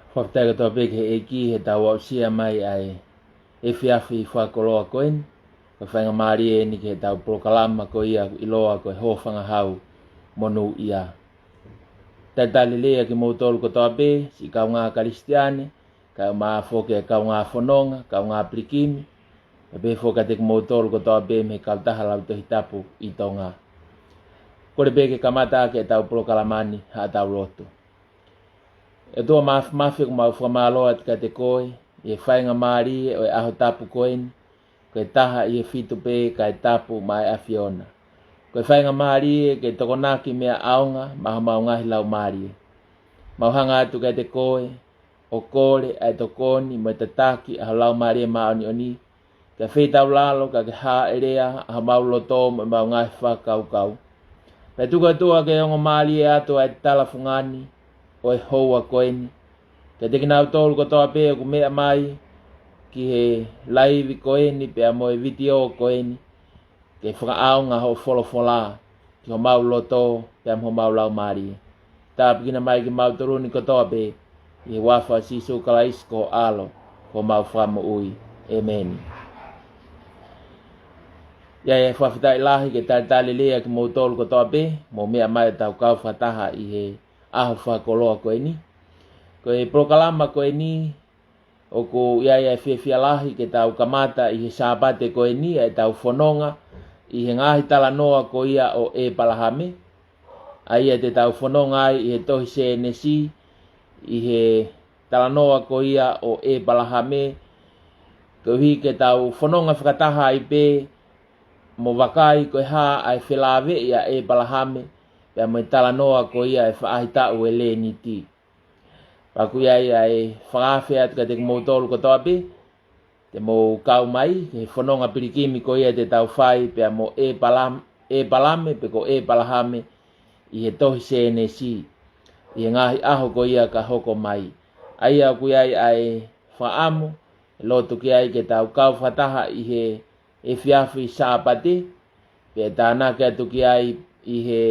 Whakataka tō peke e ki he tau au sia mai ai e whiawhi whakoloa koen. Ka whainga maari e ni ke he tau prokalama ko ia iloa ko e hōwhanga hau monu ia. Taitali lea ki mōtolu ko tō pe, si kau ngā karistiane, kau mā whoke kau ngā whanonga, kau ngā plikimi, e pe whokate ki mōtolu ko tō pe me kau tahalau tohi tapu i tō ngā. Kore peke kamata ke tau prokalamani ha tau loto. E tō mawhi ko mau whamaloa tika te koe, i e whainga maari o e aho tapu koen, ko e taha i e fitu pe ka e tapu mai a Fiona. Ko e whainga maari ke tokonaki mea aonga, maha mau ngahi lau maari. Mau hanga atu ka te koe, o kore ai to koni mo te taki aho lau maari maoni oni, ka whetau lalo ka ke haa erea aho mau loto mo mau ngahi whakau kau. Pea tuka tua ke ongo maari e atu ai tala fungani, o e hoa koeni. Ka te kinau tolu ko toa pēo ku mea mai, ki he laivi koeni, pēa mo e video koeni, ke whakaaonga ho wholofola, ki ho mau loto, pēa mo mau lau maari. Tāpi kina mai ki mau toruni ko toa pē, i he wafa sisu kalaisko alo, ko mau whamo ui. Amen. Ia e whawhitai lahi ke tali lea ki mau tolu ko toa pē, mo mea mai tau kau whataha i he aho whakoloa koe ni. Ko e prokalama koe ni, o ko ia whiawhia lahi ke tau kamata i he sāpate koe ni, e tau whanonga, i he ngahi tala noa ko ia o e palahame. A ia te tau whanonga ai i he tohi CNC, i he tala noa ko ia o e palahame. Ko hi ke tau whanonga whakataha i pē, mo wakai koe haa ai whelave i a e palahame, pia mo tala noa ko ia e whaahita u e le ni ti. Paku ia e whakawhea tika te kumotolu ko toa pe, te mo kau mai, ke whanonga pirikimi ko ia te tau whai, pia mo e palame, pe ko e palahame, i he tohi CNC, i he ngahi aho ko ia ka hoko mai. Aia ku ia e whaamo, e lotu ki ai ke tau kau whataha i he e whiawhi sāpate, pe tāna ke atu ki ai i he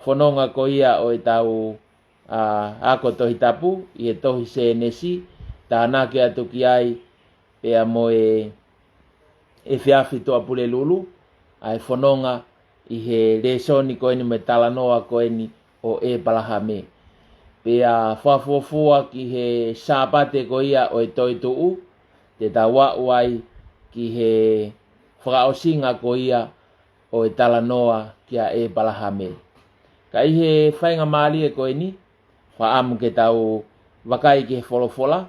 whanonga ko ia o e tau ako tohi tapu, i he tohi CNC, tāna ke atu ki ai pea mo e whiawhi toa pule lulu, ai whanonga i he resoni koeni me talanoa koeni o e palahame. Pea whafuafua ki he sāpate ko ia o e toi tuu, te tawa uai ki he whakaosinga ko ia o e talanoa ki a e palahame. Ka i he whainga maali e koe ni, whaamu ke tau wakai ki he wholofola,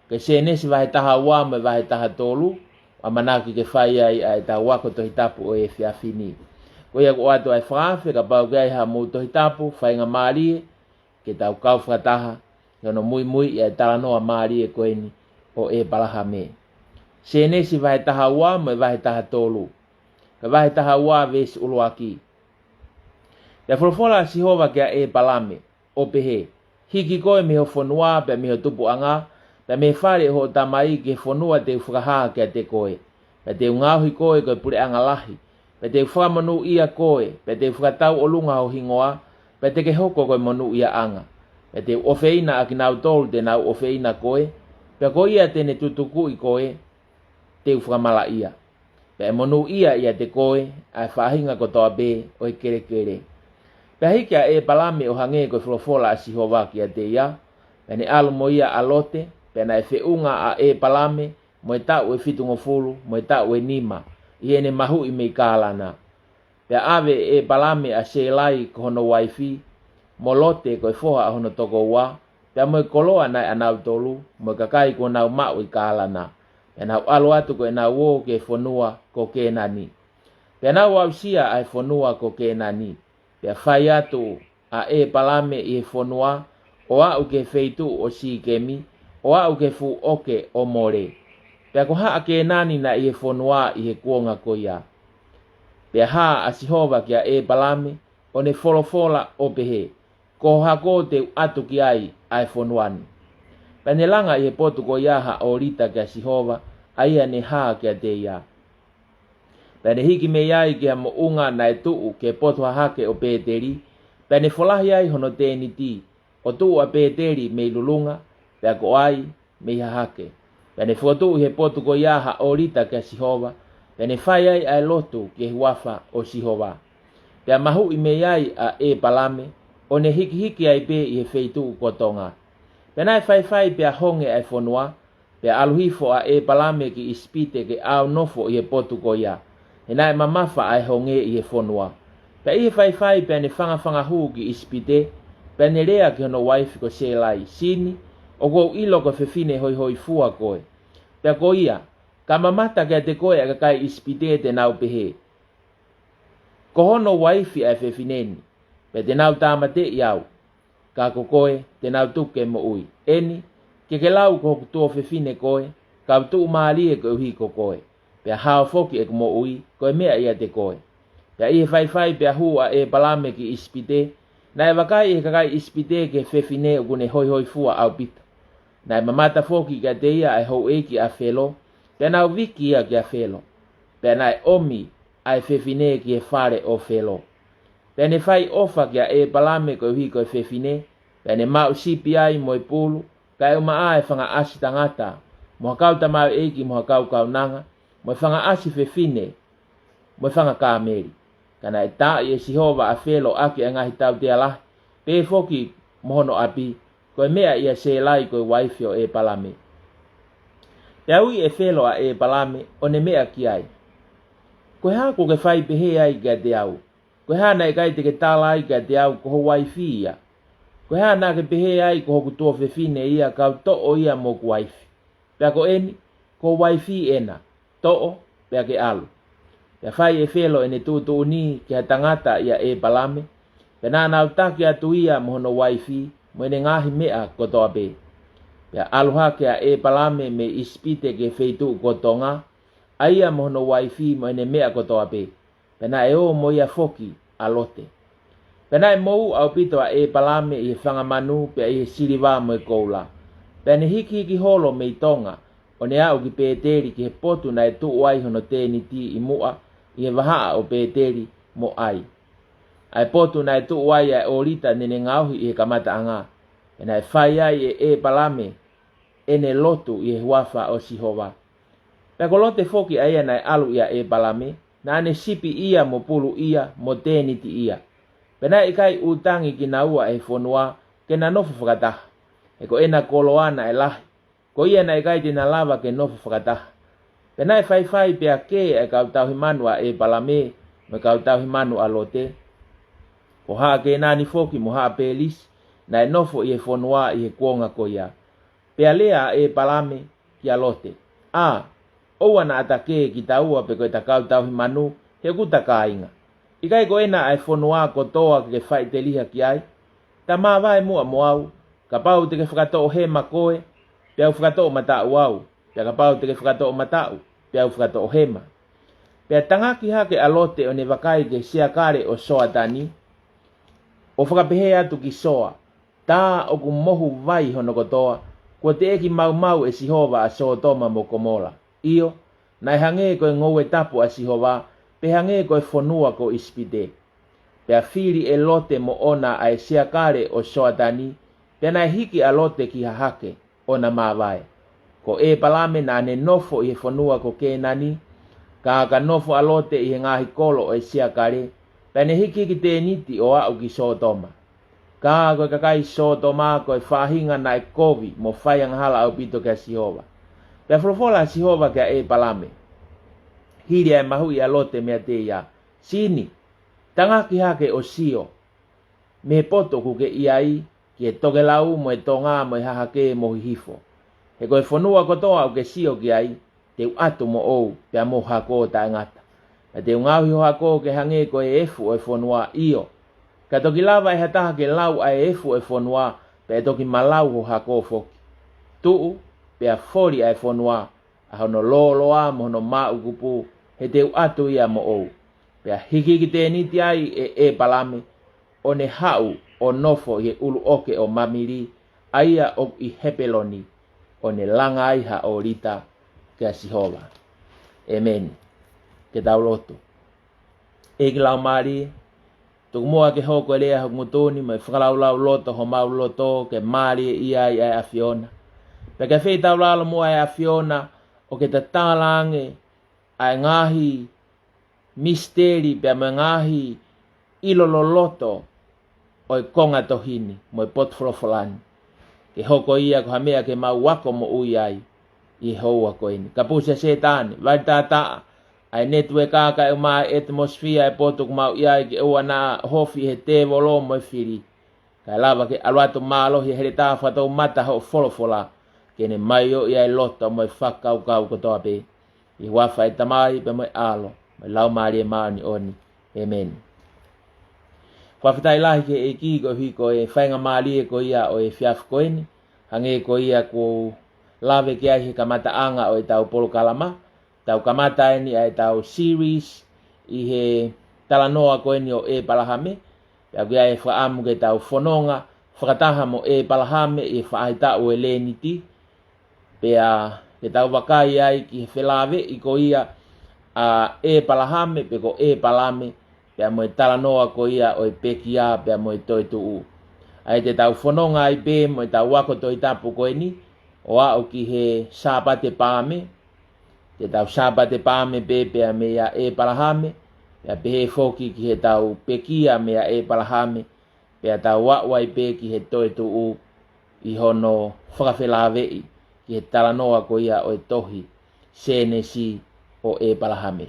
ke senesi wahe taha ua me wahe taha tolu, a manaki ke whai ai ai tau wako tohi tapu o e whiawhini. Ko ia ko atu ai whaafe ka pau gai ha mou tohi tapu, whainga maali e, ke tau kau whataha, yono mui mui i ai talanoa maali e koe ni o e palahame. Senesi wahe taha ua me wahe taha tolu, ka wahe taha ua vesi uluaki. Te wholofola si hova kia e palame, o pehe, hiki koe miho whanua pe miho tupu anga, pe me whare ho tamai ke whanua te whakaha kia te koe, pe te ungahui koe koe pure anga lahi, pe te whamanu ia koe, pe te whakatau o lunga ho hingoa, pe te ke hoko koe manu ia anga, pe te ofeina aki nau tolu te nau ofeina koe, pe ko ia tene tutuku i koe, te whakamala ia, pe manu ia ia te koe, ai whahinga ko toa be o i kere kere. Pea hikia e palame o hange koe wholofola a sihowa ki a te ia, pea ne alu mo ia alote, pea na e whiunga a e palame, mo e tau e fitungo fulu, mo e tau e nima, i ene mahu i mei kālana. Pea ave e palame a seelai ko hono waifi, mo lote koe foha a hono toko ua, pea mo e koloa nai anau tolu, mo e kakai ko nau mau i kālana. Pea nau alu atu ko e nau o ke whanua ko ke nani. Pea nau au sia ai whanua ko ke nani. Pea whai atu a e palame i e whanua, o au ke wheitu o si kemi, o au ke fu oke o more. Pea ko haa ke nani na i e whanua i he kuonga ko ia. Pea haa a sihova kia e palame, o ne wholofola o pehe, ko hako te atu ki ai ai whanuani. Pea ne langa i he potu ko ia ha o rita kia sihova, aia ne haa kia te ia. Pene hiki me iai ki mo unga na e tuu ke potu hake o Peteri, pene wholahi ai hono tēni ti, o tuu a Peteri me lulunga, pea ko ai me hake pea ne fotu he potu ko ia ha orita ke Sihova pea ne fai ai ai lotu ke wafa o Sihova pea mahu i me ai a Palame o ne hiki ai pe i he feitu ko tonga pea nai fai pea honge ai fonua pea aluhifo a Palame ki ispite ke au nofo i he potu ko ia he nai mamafa ai honge i he fonua pea i he fai pea ne fanga hu ki ispite pea ne rea ki hono waifi ko selai sini o ko ilo ko fefine hoi fua koe pea ko ia ka mamata ke te koe a kai ispite te nau pehe ko hono waifi ai fefineni pe te nau tamate iau ka ko koe te nau tuke mo ui eni ke lau ko kutua fefine koe ka utu maali e ko uhi ko koe pea hao foki e ko mo ui koe mea ia te koe pea i he fai pea hu a Palame ki ispite na e wakai e kakai ispite ke fefine o kune hoi fua au pita na e mamata foki ka te ia ai hou eki a felo pea nau viki ia ki a felo pea na e omi ai fefine ki e fare o felo pea ne fai ofa ki a Palame ko uhi ko fefine pea ne mau sipi ai mo i pulu ka e uma a e whanga asi tangata mo hakau tamau eki mo hakau kaunanga mo i whanga asi fefine mo i whanga kāmeri kana e tā i e Sihova a felo aki a ngahi tau te alahi pe foki mohono api koe mea ia se lai koe waifi o Palame pea ui e felo a Palame o ne mea ki ai koe ha ko ke whai pehe ai ka te au koe ha na e kai te ke tala ai ka te au koho waifi ia koe ha na ke pehe ai koho kutua fefine ia kau to'o ia mo ku waifi pea ko eni ko waifi ena to'o pea ke alu pea whai e felo ene tutu ni ki ha tangata ia Palame pea na nau taki atu ia mohono waifi mo ene ngahi mea kotoa pe pea aluha ke a Palame me ispite ke feitu kotonga aia mohono waifi mo ene mea kotoa pe pea na e o mo ia foki alote pea na e mou au pito a Palame i he whangamanu pea i he siriwa mo e koula pea ne hiki holo me i tonga o ne au ki Peteri ki he potu na e tuu ai hono tēni ti i mua i he wahaa o Peteri mo ai ai potu na e tuu ai ai orita nene ngauhi i he kamata anga e na e whai ai e Palame ene lotu i he huafa o Sihova pea ko lote foki ai na e alu ia Palame na ane sipi ia mo pulu ia mo tēni ti ia pea na i kai utangi ki na ua e fonua ke na nofu whakataha e ko ena koloana e lahi ko ia na i kai tina lava ke nofu whakataha pea na e whai pea ke e kautau himanu a Palame me kautau himanu a lote ko haa ke nani foki mo haa pelis na e nofo i he fonua i he kuonga ko ia pea lea Palame ki a lote oua na atake ki taua pe koe ta kautau himanu he kuta kāinga i kai ko ena ai fonua ko toa ke whai te liha ki ai ta maa vai mua mo au ka pau te ke whakatoo he makoe pea u whakatoo matau au pea ka pau te ke whakatoo matau pea u whakatoo hema pea tangaki hake alote o ne wakai ke sia kare o soa tani o whakapehe atu ki soa tā o ku mohu vai hono kotoa ko te eki mau e Sihova a soa toma mo komola iyo nai hange koe ngowe tapu a Sihova pe hange koe fonua ko ispite pea fili e lote mo ona ai sia kare o soa tani pea nai hiki a lote ki hahake ona mawai ko Palame na ane nofo i he fonua ko kenani ka nofo a lote i he ngahi kolo o sia kare pea ne hiki ki te niti o au ki Sodoma ka koe kakai Sodoma koe whahinga na e kovi mo whaiang hala au pito kia Sihova pea wholofola Sihova kia Palame hiri ai mahu i a lote mea te ia sini tangaki hake o sio me poto kuke iai ki e toke lau mo e tonga mo e hahake mo hifo he koe fonua kotoa au ke sio ki ai te atu mo ou pea mo hako ta ngata na te ngauhi ho hako ke hange koe efu o e fonua iyo ka toki lava e hataha ke lau ai efu e fonua pe toki malau ho hako foki tuu pea fori ai fonua a hono loloa mo hono mau kupu he te atu ia mo ou pea hiki ki te niti ai Palame o ne hau o nofo i ulu oke o mamiri aia o i hepeloni o ne langa aiha o rita kia Sihova amen ke tau loto e ki lau maari tuku mua ke hoko lea hok mutuni mai whakalau lau loto ho mau loto ke maari ia ai afiona Pe ka whi tau lalo mua e a Fiona o ke ta tālange ai ngahi misteri pe me ngahi ilololoto o i konga tohini mo i potfolofolani. Ke hoko ia ko hamea ke mau wako mo ui ai i hoa ko ini. Ka pusa setani, vai tata ai network aka e mai atmosphere e potu ku mau iai ke ua na hofi he te volo mo i whiri. Ka lava ke aluato malo hi here ta whatou mata ho folofola ke ne mai o iai loto mo i whakau kau kotoa pe. I wafa e tamai pe mo i alo, mo i lau maari e maani oni. Amen. Kwa whitai lahi ke e ki ko hi ko e whainga maali e ko ia o e fiaf ko ini. Hange ko ia ko lave ke ai he kamata anga o e tau polo kalama. Tau kamata ini ai tau series i he talanoa ko ini o e palahame. Pea kia e whaamu ke tau whanonga. Whakataha mo e palahame i whaahita o e leniti. Pea ke tau wakai ai ki he whelave i ko ia e palahame pe ko e palame. Pea mo i talanoa ko ia o i pekia pea mo i toi tuu. Ai te tau whanonga i pe mo i tau wako toi tapu ko ini. O au ki he sāpate pāme. Te tau sāpate pāme pe pea me ia e palahame. Pea pe he foki ki he tau pekia me ia e palahame. Pea tau wawai pe ki he toi tuu. I hono whakawhelawei ki he talanoa ko ia o i tohi. Senesi o e palahame.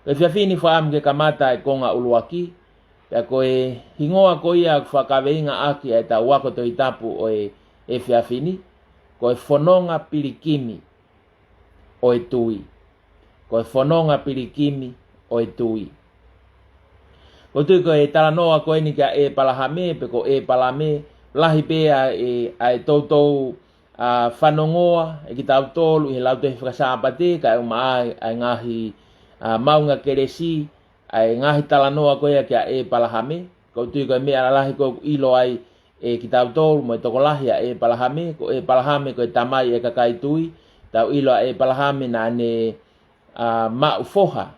Koe whiawhini whaam ke kamata e konga uluaki. Pea koe hingoa ko ia whakaweinga aki e tau wako toi tapu o e whiawhini. Koe whanonga pirikimi o e tui. Koe whanonga pirikimi o e tui. Ko tui koe talanoa koe ni ka e palahame pe ko e palame. Lahi pea e tautou whanongoa e ki tau tolu i lau te whakasāpate ka e umaai ai ngahi maunga keresi ai ngahi talanoa koe kia e palahame. Ko tui koe mea lahi koe ilo ai e ki tau tolu mo e toko lahia e palahame. Ko e palahame koe tamai e kakai tui. Tau ilo e palahame na ne mau foha.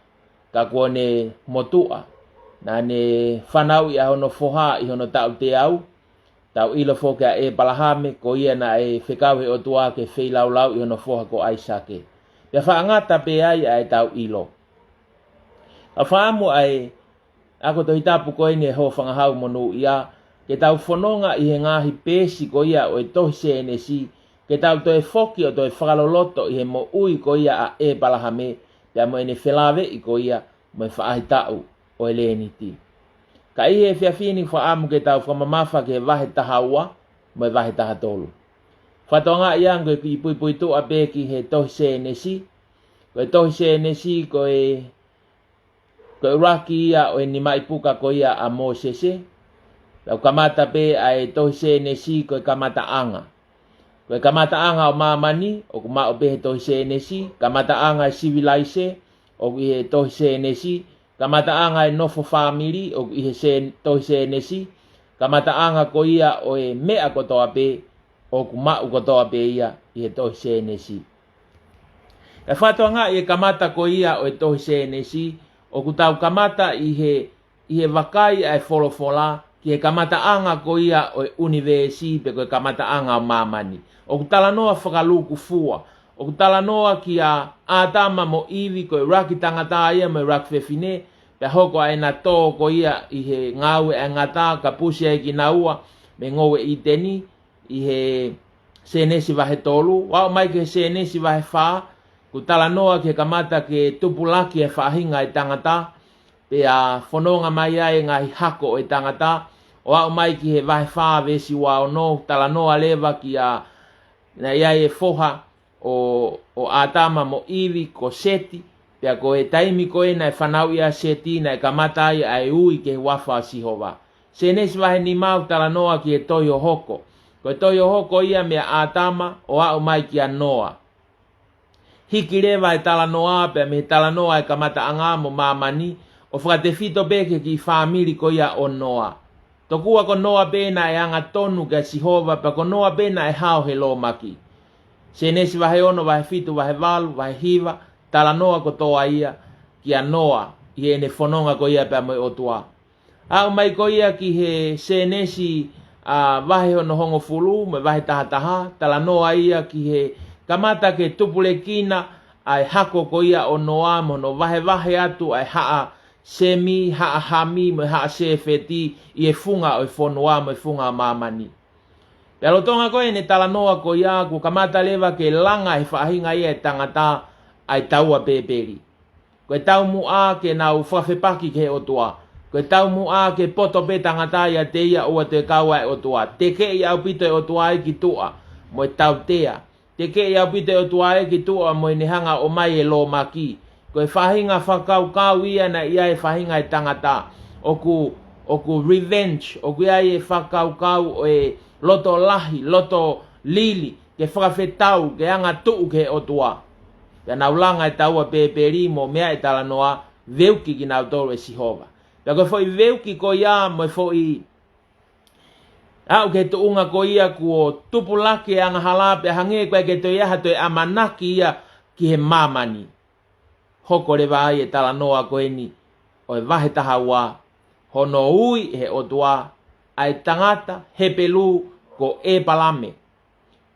Ka kuone motua. Na ne whanau i ahono foha i hono tau te au. Tau ilo foka e palahame ko ia na e whekau he o tua ke wheilau lau i hono foha ko aisake. Pea whaangata pe ai ai tau ilo. A whaamu ai ako tohi tapu koe ni e ho whangahau monu ia. Ke tau whanonga i he ngahi pesi ko ia o e tohi senesi. Ke tau toe foki o toe whakaloloto i he mo ui ko ia a e palahame. Pea mo ene whelawe i ko ia mo e whaahitau o e leniti. Ka ihe e whiawhini whaamu ke tau whamamafa ke wahe taha ua mo e wahe taha tolu. Whatonga iango i pui tu a peki he tohi senesi. Ko e tohi senesi ko e raki ia o e ni maipuka ko ia a Mosese. Lau kamata pe a e tohi senesi ko e kamata anga. Ko e kamata anga o mamani o kuma o pe he tohi senesi. Kamata anga e civilize o i he tohi senesi. Kamata anga e nofo family o i he tohi senesi. Kamata anga ko ia o e mea kotoa pe o kuma u kotoa pe ia i he tohi senesi. E whatua nga i e kamata ko ia o e tohi senesi. O kutau kamata i he wakai ai wholofola ki he kamata anga ko ia o e universi pe ko e kamata anga o mamani. O kutala noa whakaluku fua. O kutala noa ki a atama mo iwi ko e raki tangata ia mo e raki whewhine. Pe hoko ai na tō ko ia i he ngāwe e ngata ka pusi ai ki naua me ngowe i teni i he senesi wahe tolu. Wao mai ke senesi wahe whaa. Kutala noa ke kamata ke tupulaki e whahinga e tangata. Pe a whanonga mai ai ngai hako e tangata. O au mai ki he wahe whaa vesi wao no. Tala noa lewa ki a na iai e foha o atama mo iwi ko seti. Pea ko e taimi ko e na e whanau ia seti na e kamata ai ai ui ke wafa sihova. Senesi wahe ni mau tala noa ki e toyo hoko. Ko e toyo hoko ia mea atama o au mai ki a noa. Hiki rewa e tala noa pe me tala noa e kamata anga mo mamani o whakate fito beke ki whamiri ko ia o noa. Tokua ko noa bena e anga tonu ke sihova pe ko noa bena e hao he lo maki. Senesi wahe ono wahe fito wahe walu wahe hiva tala noa ko toa ia ki a noa i ene whanonga ko ia pe mo o tua. Au mai ko ia ki he senesi vahe hono hongo fulu me vahe taha tala noa ia ki he kamata ke tupule kina ai hako ko ia o noa mono vahe atu ai haa semi haa hami me haa sefeti i funga o fonoa me funga mamani. Pero tonga ko ne tala noa ko ia ku kamata leva ke langa he whahinga ia tangata ai taua peperi. Ko tau mua ke nau whawhepaki ke o tua. Ko tau mua ke poto pe tangata ia te ia ua te kaua e o tua. Te ke ia upito e o tua e ki tua. Mo tau tea. Te ke ia upito e o tua e ki tua mo ne hanga o mai e lo maki. Ko whahinga whakau ia na ia e whahinga e tangata. Oku revenge. Oku ia e whakau e loto lahi, loto lili, ke whakawhetau, ke anga tuu ke o tua. Ka naulanga e taua peperi mo mea e tala noa, veuki ki nau tolu e sihova. Ka koe foi veuki ko ia mo foi au ke tuunga ko ia kuo tupulake anga halape hange koe ke to ia hato e amanaki ia ki he mamani. Hoko le vai e tala noa ko eni, o e vahe taha ua, hono ui he o tua, ai tangata he pelu ko e palame.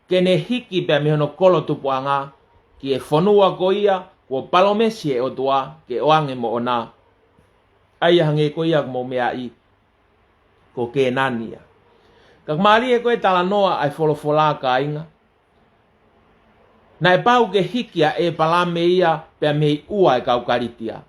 Kene hiki pia mihono kolo tupuanga ki e fonua ko ia ko palomesi e o tua ke oange mo ona. Ai hange ko ia mo mea i ko ke nania. Kak maari e koe tala noa ai folofola ka inga. Na e pau ke hiki a e palame ia pia mei ua e kaukaritia.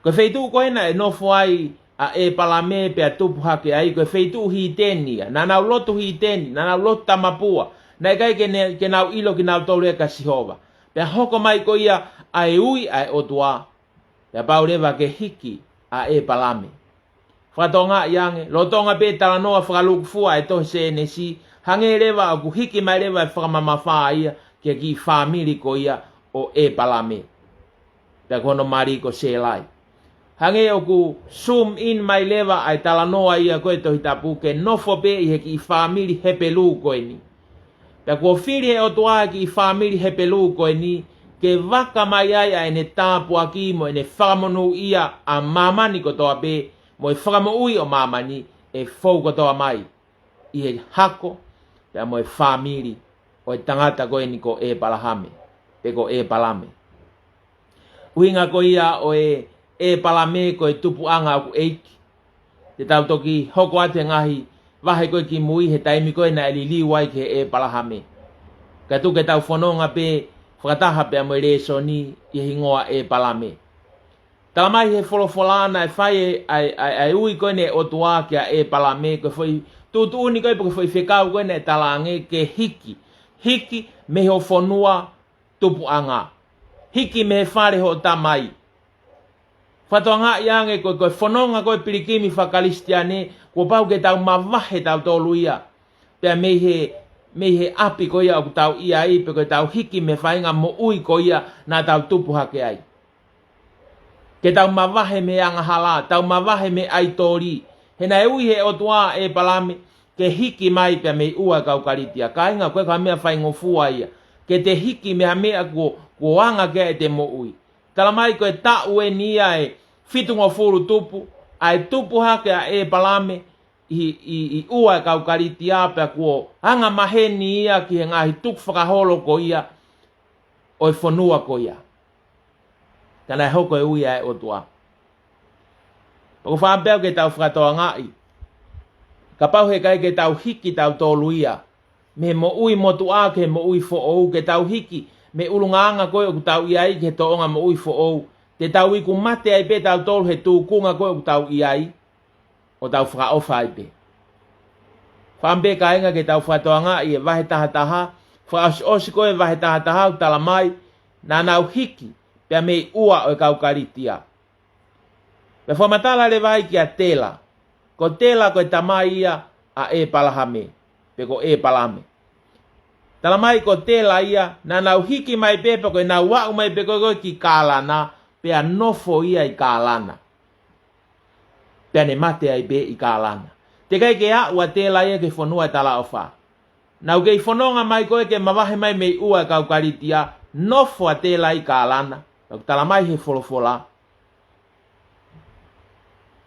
Ko feitu koe na e nofo ai a e palame pe tupu hake ai ko feitu hi tenia na nau lotu hi teni na nau lotu tamapua na kai ke nau ilo ki nau tolu e ka sihova pe hoko mai ko ia ai ui ai otua pe paureva ke hiki a e palame fatonga yange lotonga pe tala noa whakaluk fua e tohi se nesi hange rewa aku hiki mai rewa e whakamama whaa ia ke ki family ko ia o e palame pe kono mari ko se lai. Hange oku zoom in mai leva ai tala noa ia koe tohi tapu ke nofo pe i he ki family hepelu koe ni. Pe kua whiri he o toa ki family hepelu koe ni ke waka mai ai ai ne tāpu aki mo ne whakamonu ia a mamani ko toa pe mo e whakamo ui o mamani e fau ko toa mai. I he hako pe mo e family o e tangata koe ni ko e palahame. Pe ko e palame. Uinga ko ia o e palame ko e tupu anga aku eiki. Te tau toki hoko ate ngahi wahe koe ki mui he taimi koe na eli liwai ke e palahame. Ka tu ke tau whanonga pe whakataha pe amoe reso ni i hingoa e palame. Talamai he wholofolana e whai ai ui koe ne o tua ke e palame koe whai tutu uni koe koe whai whekau koe ne talange ke hiki. Hiki me ho whanua tupu anga. Hiki me he whare ho tamai. Whatoanga iange koe koe whanonga koe pirikimi whakalistiane ko pau ke tau mawahe tau tolu ia. Pea mei he api ko ia o tau ia i pe koe tau hiki me whainga mo ui ko ia na tau tupu hake ai. Ke tau mawahe me anga hala, tau mawahe me aitori. Hena e ui he o tua e palame ke hiki mai pea mei ua kaukaritia. Ka inga koe ka mea whaingo fua ia. Ke te hiki mea mea ko anga ke e te mo ui. Tala mai koe ta ue ni ai fitungo furu tupu, ai tupu hake a e palame i ua e kaukariti apea kuo anga maheni ia ki he ngahi tuk whakaholo ko ia o i whanua ko ia. Kana e hoko e uia e otua. Pako whaambeo ke tau whakatoa ngai. Ka pau he kai ke tau hiki tau tolu ia. Me mo ui motu ake mo ui fo ou ke tau hiki. Me ulungaanga koe o tau iai ke toonga mo ui fo ou. Te tau iku mate ai pe tau tolu he tūkunga koe o tau iai. O tau whakaofa ai pe. Whambe ka inga ke tau whatoanga i e wahe taha. Whaosi koe wahe taha o tala mai. Na nau hiki pia mei ua o e kaukaritia. Me whamatala le vai ki a tela. Ko tela koe tamai ia a e palahame. Pe ko e palame. Tala mai ko tela ia, na nau hiki mai pepe koe nau wau mai pe koe ki kālana, pea nofo ia i kālana. Pea ne mate ai pe i kālana. Te kai ke a ua tela ia ke whanua e tala o wha. Nau kei whanonga mai koe ke mawahe mai mei ua kaukaritia, nofo a tela i kālana. Tala mai he wholofola.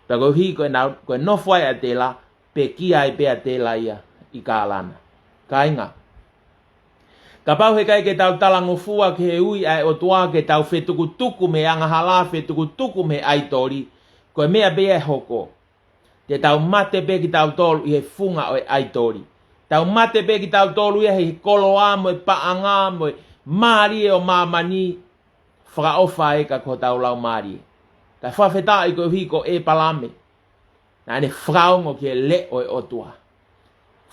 Pea koe hi koe nofo ai a tela, pe kia e pea te laia i kālana. Ka inga. Ka pau he kai ke tau talangofua ke he ui ai o toa ke tau whetukutuku me angahala whetukutuku me aitori. Koe mea bea hoko. Te tau mate pe ki tau tolu i he funga o aitori. Tau mate pe ki tau tolu i he koloa mo e paanga mo e maari o mamani whakaofa e ka ko tau lau maari. Ta whawheta i koe hiko e palame. Na ne whakaongo ke le o e otua.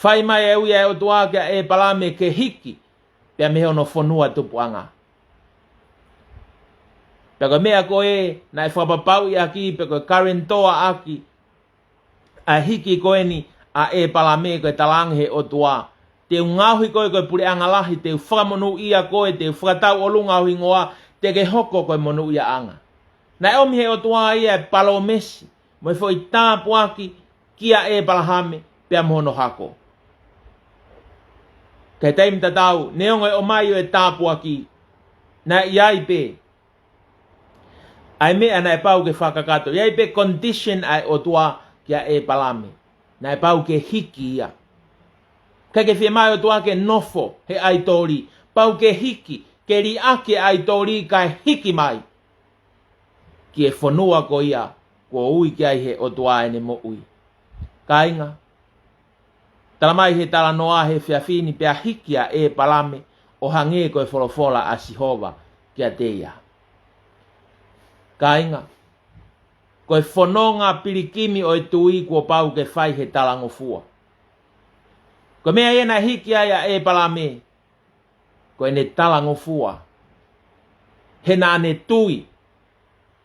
Whai mai e ui e otua ke e palame ke hiki. Pea me hono whanua tupuanga. Pea koe mea koe na e whapapau i aki, pea koe karentoa aki. A hiki koe ni a e palame koe talangi he otua. Te ungahui koe koe pure angalahi, te whakamonu ia koe, te whakatau olungahui ngoa, te ke hoko koe monu ia anga. Na e omi he otua ia e palo mesi, mo e fo i tāpu aki, kia e palahame, pea mohono hako. Kei teimi tatau, neongo e o mai o e tāpu aki, na iai pe, ai mea na e pau ke whakakato, iai pe condition ai o tua kia e palame, na e pau ke hiki ia. Kei ke whia mai o tua ke nofo he aitori, pau ke hiki, ke ri ake aitori kai hiki mai, ki e whanua ko ia, ko ui ki ai he o tua ene mo ui. Ka inga, tala mai he tala noa he whiawhini pia hikia e palame o hange koe wholofola a Sihova kia te ia. Ka inga, koe whanonga pirikimi o e tui kua pau ke whai he tala ngofua. Koe mea ena hikia ia e palame, koe ne tala ngofua. He na ne tui,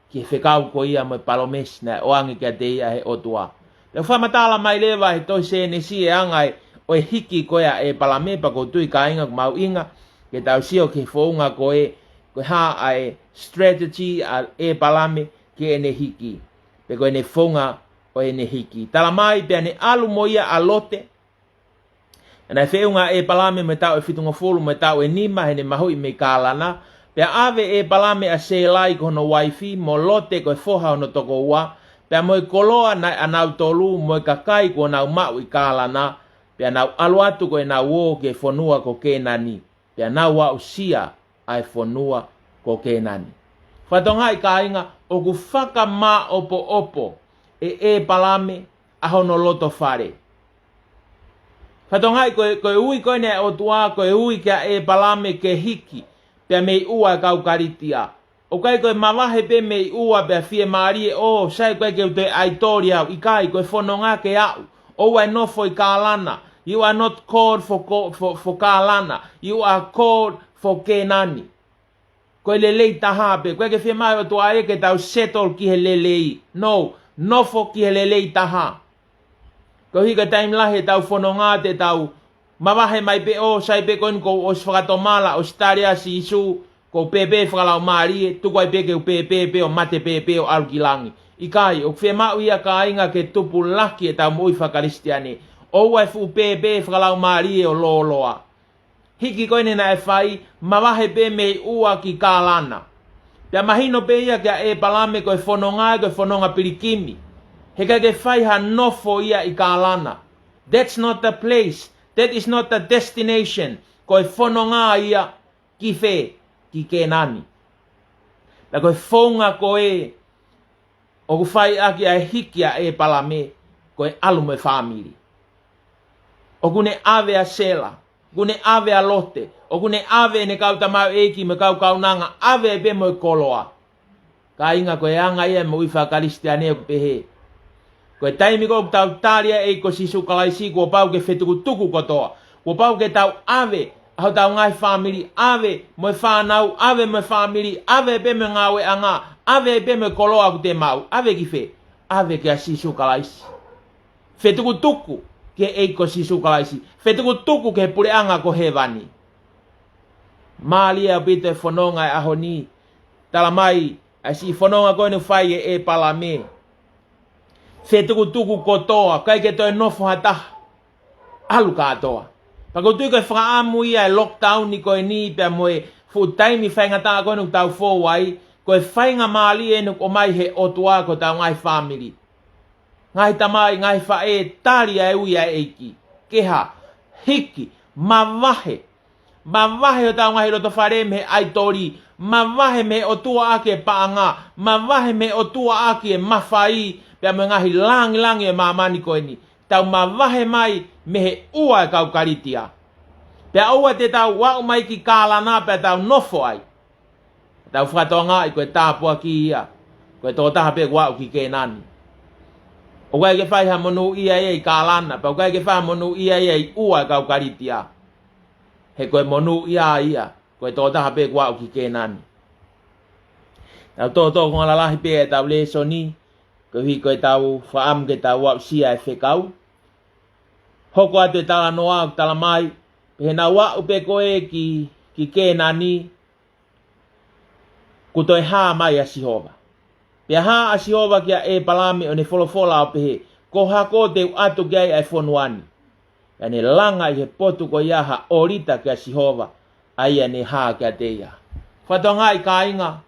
ki he whekau ko ia mo palomesi na oangi kia te ia he otua. Pea whamatala mai lewa he toi se ne si e angai o e hiki koea e palame pa ko tui ka inga mau inga ke tau sio ke whaunga koe ha ai strategy a e palame ke ene hiki. Pe koe ne whaunga o ene hiki. Tala mai pea ne alu mo ia alote. Na e whaunga e palame me tau e whitunga fulu me tau e nima he ne mahui me kālana. Pea ave e palame a se lai kono waifi mo lote koe whoha ono toko ua. Pea moe koloa na anau tolu moe kakai ko nau mau i kālana. Pea nau aluatu ko e nau o ke whanua ko ke nani. Pea nau au sia ai whanua ko ke nani. Whatonga i ka inga o ku whaka ma opo opo e palame a hono loto whare. Whatonga i koe ui koe nea o tua koe ui kia e palame ke hiki. Pea mei ua kau karitia. O kai koe mawahe pe mei ua pea fie maari e o sai koe ke ute aitori au i kai koe whanonga ke au. O ai nofo i kālana. You are not called for kālana. You are called for kenani. Koe lelei taha pe. Koe ke fie mai o tua e ke tau settle ki he lelei. No. Nofo ki he lelei taha. Koe hika taim lahe tau whanonga te tau. Mawahe mai pe o sai pe koe ko o sfagatomala o staria si isu. Ko pepe whakalau maari e tukwai peke o pepe o mate pepe o alukilangi. I kai, o whea mau ia ka inga ke tupu laki e tau mui whakaristiane. O wai fu pepe whakalau maari e o loloa. Hiki koine na e whai, mawahe pe mei ua ki kālana. Pea mahino pe ia kia e palame koe whanonga koe whanonga pirikimi. Heka ke whai ha nofo ia i kālana. That's not the place. That is not the destination. Koe whanonga ia ki whe. Ki ke nani. La koe whaunga koe o ku whai aki a hikia e palame koe alu me whamiri. O kune ave a sela, kune ave a lote, o kune ave ne kau tamau eki me kau kaunanga, ave e pe mo koloa. Ka inga koe anga ia mo i whakaristiane o pehe. Koe taimi ko tau taria e ko sisu kalaisi ko pau ke whetuku tuku kotoa. Ko pau ke tau ave Aho tau ngai family, ave mo whanau, ave mo family, ave pe me ngawe anga, ave pe me koloa ku te mau, ave ki whe, ave ke a sisu kalaisi. Whetuku tuku ke eiko sisu kalaisi, whetuku tuku ke pure anga ko he wani. Maalia pite whanonga e aho ni, tala mai, a si whanonga koe nu whai e palame. Whetuku tuku kotoa, kai ke toi nofo hataha, alu katoa. Pako tui koe whakaamu ia e lockdown ni koe ni pia moe fu taimi whainga taa koe nuk tau fōwai koe whainga maali e nuk o mai he otua ko tau ngai family. ngai tamai ngai fae tali ai ui ai eiki keha hiki mavahe o tau ngai roto whare me aitori mavahe me o tua ake paanga mavahe me o tua ake mawhai pia me ngahi langi e mamani koe ni tau mavahe mai me he ua e kau karitia pia ua te tau wau mai ki kālana pia tau nofo ai tau whatonga i koe tāpua ki ia koe tō taha pe wau ki ke nani o kai ke whai ha monu ia i kālana pia o kai ke whai monu ia i ua e kau karitia he koe monu ia koe tō taha pe wau ki ke nani tau tō konga lalahi pe e tau le soni koe hui koe tau whaam ke tau wau sia e whekau hoko atu e tala noa o tala mai he na wau pe koe ki ke nani kuto e haa mai a Sihova. Pea haa a Sihova kia e palame o ne folofola o pehe, ko hako te atu kia ai fonuani. Ya ne langa i he potu ko iaha orita kia Sihova, ai ne haa kia te ia. Whatonga i ka inga,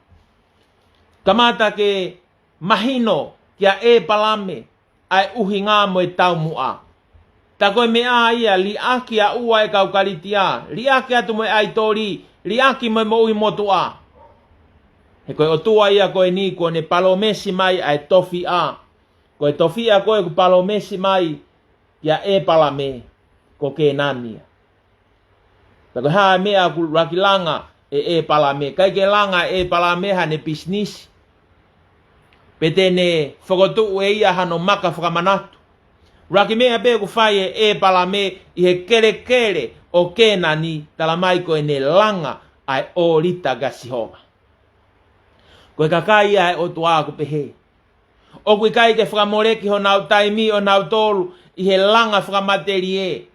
kamata ke mahino kia e palame, ai uhi ngā mo e tau mua. Ta koe mea ia li aki a ua e kau karitia, li aki atu mo e aitori, li aki mo e mo uhi motua. He koe o tua ia koe ni koe ne palomesi mai ai tofi a. Koe tofi a koe ku palomesi mai ia e palame ko ke nania. Ta koe haa mea ku rakilanga e palame. Kai ke langa e palame ha ne business. Pete ne whakotu e ia hano maka whakamanatu. Raki mea pe ku whai e palame i he kere o ke nani tala mai koe ne langa ai o rita ga Sihova. Koe kakai ai o tua ko pehe. O koe kai ke whakamoreki ho nau taimi o nau tolu i he langa whakamaterie.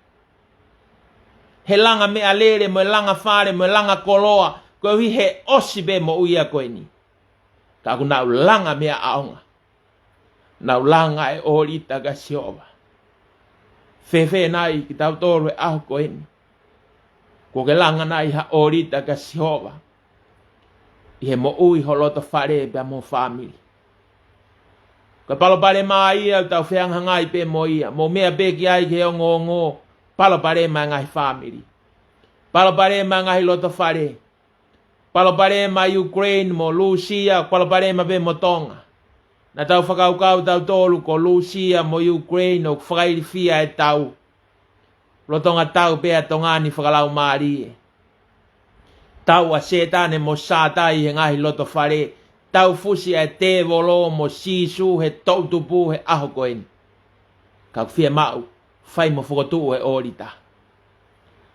He langa mea lere mo langa whare mo langa koloa. Koe hui he osibe mo uia koe ni. Ka ku nau langa mea aonga. Nau langa e o rita ga Sihova. Fefe nai ki tau tolu e aho koe ni. Ko ke langa nai ha o rita ga Sihova. I he mo ui holoto whare pia mo family. Ka palo pare maa ia tau whianga ngai pe mo ia. Mo mea pe ki ai ke ongo. Palo pare maa ngai family. Palo pare maa ngai loto whare. Palo pare maa Ukraine mo Lucia. Palo pare maa pe mo Tonga. Na tau whakaukau tau tolu ko Lucia mo Ukraine o whakairi fia e tau. Lotonga tau pe a tongani whakalau maari e. Tau a setane mo sātai he ngahi loto whare. Tau fusi e te volo mo sisu he tautupu he aho koeni. Ka whia mau, whai mo whakotu e orita.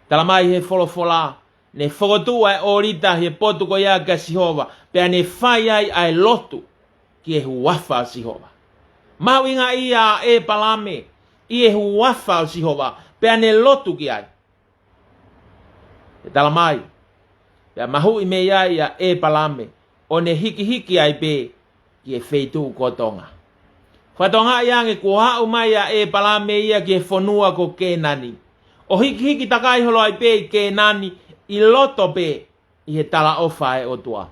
Tala mai he wholofola, ne whakotu e orita he potu ko ia ka Sihova. Pea ne whai ai lotu ki e huafa o Sihova. Mau inga ia e palame, i e huafa o Sihova. Pea ne lotu ki ai. Tala mai. Ya mahu i me ia e palame. O ne hiki ai pe ki e feitu kotonga. Whatonga iange ko hau mai ia e palame ia ki e whanua ko ke nani. O hiki takai holo ai pe i ke nani i loto pe i he tala ofa e otua.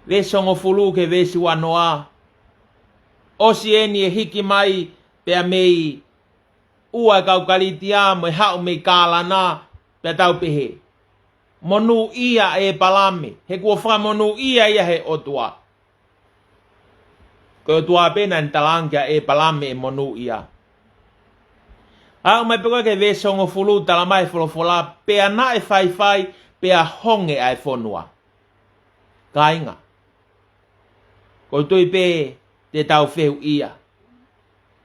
Vesongo fulu ke vesi wanoa. Osi eni e hiki mai pe a mei ua kau karitia mo e hau mei kālana pe tau pehe. Monu ia e palame. He kua whaka monu ia he otua. Ko otua pena ni talangia e palame e monu ia. Au mai peko ke vesongo fulu talamai folofola. Pea na e whai pea honge ai whonua. Kainga. Ko tui pe te tau whehu ia.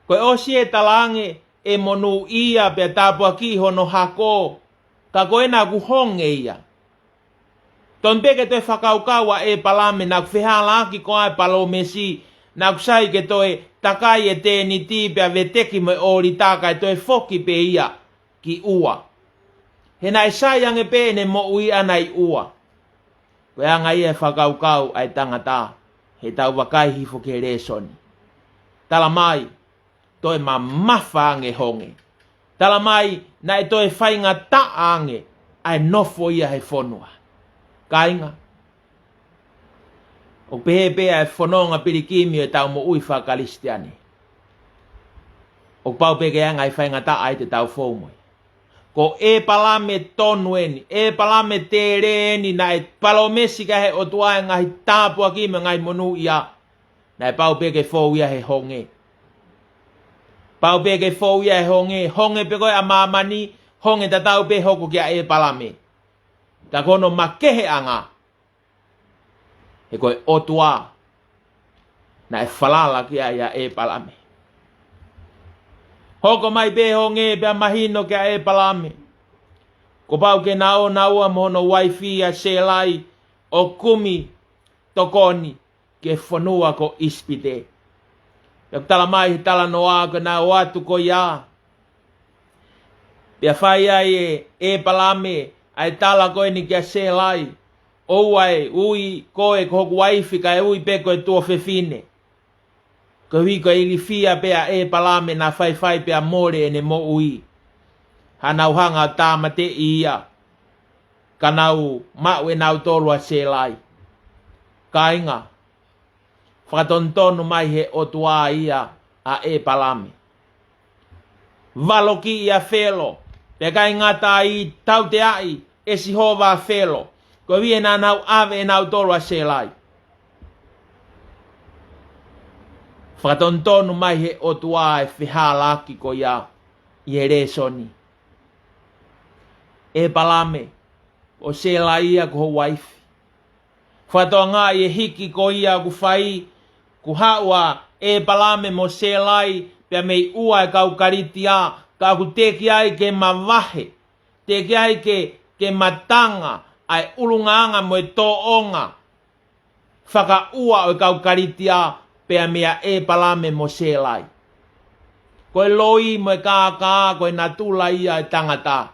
Ko osi e talange e monu ia pea tāpua ki hono hako. Ka koe nā ku honge ia. Ton peke toi whakaukaua e palame na ku whihala ki ko ai palomesi na ku sai ke toi takai e tēni tīpea veteki mo ori tākai toi foki pe ia ki ua. He nai sai ange pe ne mo ui anai ua. Koe anga ia whakaukau ai tangata he tau wakai hifo ke resoni. Tala mai toi ma mawha ange honge. Tala mai na e toi whainga ta ange ai nofo ia he whonua. Kainga. O pehe e whanonga pirikimi e tau mo ui whakalistiani. O pau peke anga i whainga ta ai te tau whaumoi. Ko e palame tonu eni, e palame tere eni na e palomesi ka he o tuae ngahi tāpua ki me ngai monu ia. Na e pau peke whau ia he honge. Pau peke whau ia he honge, honge pe koe a mamani, honge ta tau pe hoko kia e palame. Ta kono makehe anga. He koe o tua. Na e whalala kia ia e palame. Hoko mai pe honge pe mahino kia e palame. Ko pau ke nao naua mohono waifi a selai o kumi tokoni ke whanua ko ispite. Yak tala mai tala noa ko na watu ko ia. Pia whai ai e palame ai tala koe ni kia selai. Ouai ui koe ko hoku waifi ka e ui pe koe tua whewhine. Ko hui ko ili fia pea e palame na whai pea more ene mo ui. Hanau hanga tāmate ia. Kanau mau e nau tolua selai. Kainga. Whakatontonu mai he otua ia a e palame. Valoki ia whelo. Pe kai ngata i tau te ai e si hova whelo. Ko hui na nau ave e nau tolua selai. Whakatontonu mai he otua e whihalaki ko ia i he resoni. E palame o selai ia ko ho waifi. Whatoa ngā i e hiki ko ia ku whai ku haua e palame mo selai pia mei ua e kau karitia ka ku teki ai ke mawahe. Teki ai ke matanga ai ulungaanga mo e tō onga. Whaka ua o e kau karitia pea mea e palame mo selai. Koe loi mo e kākā koe natula ia e tangata.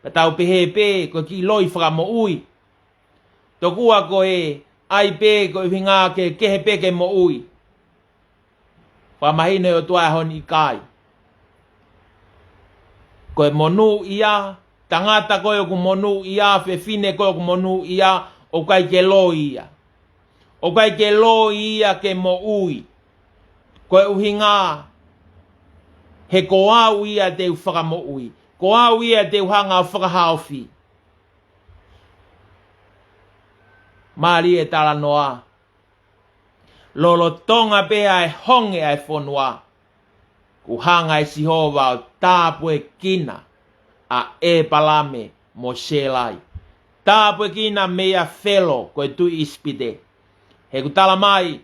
Ka tau pehe koe ki loi whaka mo ui. Tokua koe ai pe koe whingā ke kehe peke mo ui. Whamahine o tuai honi kai. Koe monu ia, tangata koe oku monu ia, whewhine koe oku monu ia, o kai ke loi ia. O kai ke loi ia ke mo ui. Koe uhinga he ko au ia te whaka mo ui. Ko au ia te uhanga whakahauwhi. Mari e tala noa. Lolo tonga pea e honge ai whonua. Ku hanga e sihova o tāpu e kina a e palame mo selai. Tāpu e kina mea whelo koe tu ispite. He ku tala mai,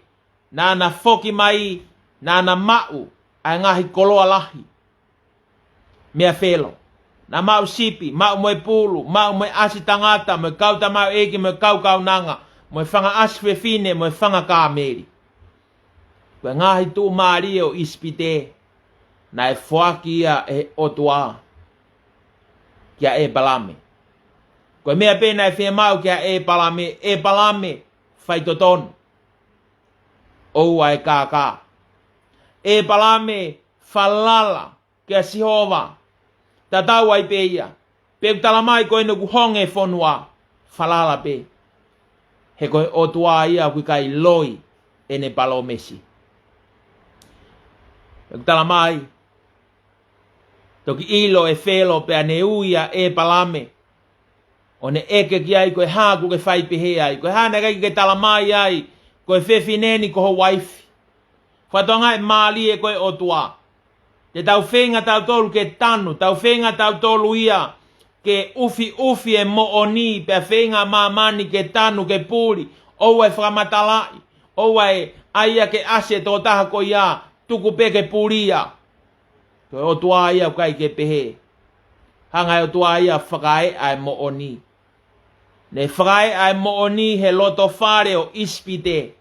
nana foki mai, nana mau, ai ngahi koloa lahi. Mea whelo. Na mau sipi, mau moe pulu, mau moe asi tangata, moe kauta mau eki, moe kau nanga, moe whanga asi whewhine, moe whanga kāmeri. Koe ngahi tū maari o ispite, na e whaki ia e otua, kia e palame. Koe mea pena e whemau kia e palame, whaitotonu. Oua e kākā. E palame, whalala, kia sihova, ta tau ai pe ia. Pe kutala mai koe nuku honge whonua. Whalala pe. He koe otua ia kui kai loi ene palomesi. Pe kutala mai. Toki ilo e whelo pe ane uia e palame. O ne eke ki ai koe hāku ke whai pehe ai. Koe hāna kai ke tala mai ai. Koe whewhineni koho waifi. Whatonga e maali e koe otua. Te tau whenga tau tolu ke tanu, tau whenga tau tolu ia ke ufi e mo oni, pe whenga mamani ke tanu ke puri, oua e whamatalai, oua e aia ke ase tō taha ko ia, tuku pe ke puri ia. Toi o tua ia kai ke pehe. Hanga o tua ia whakae ai mo oni. Ne whakae ai mo oni he loto whare o ispite.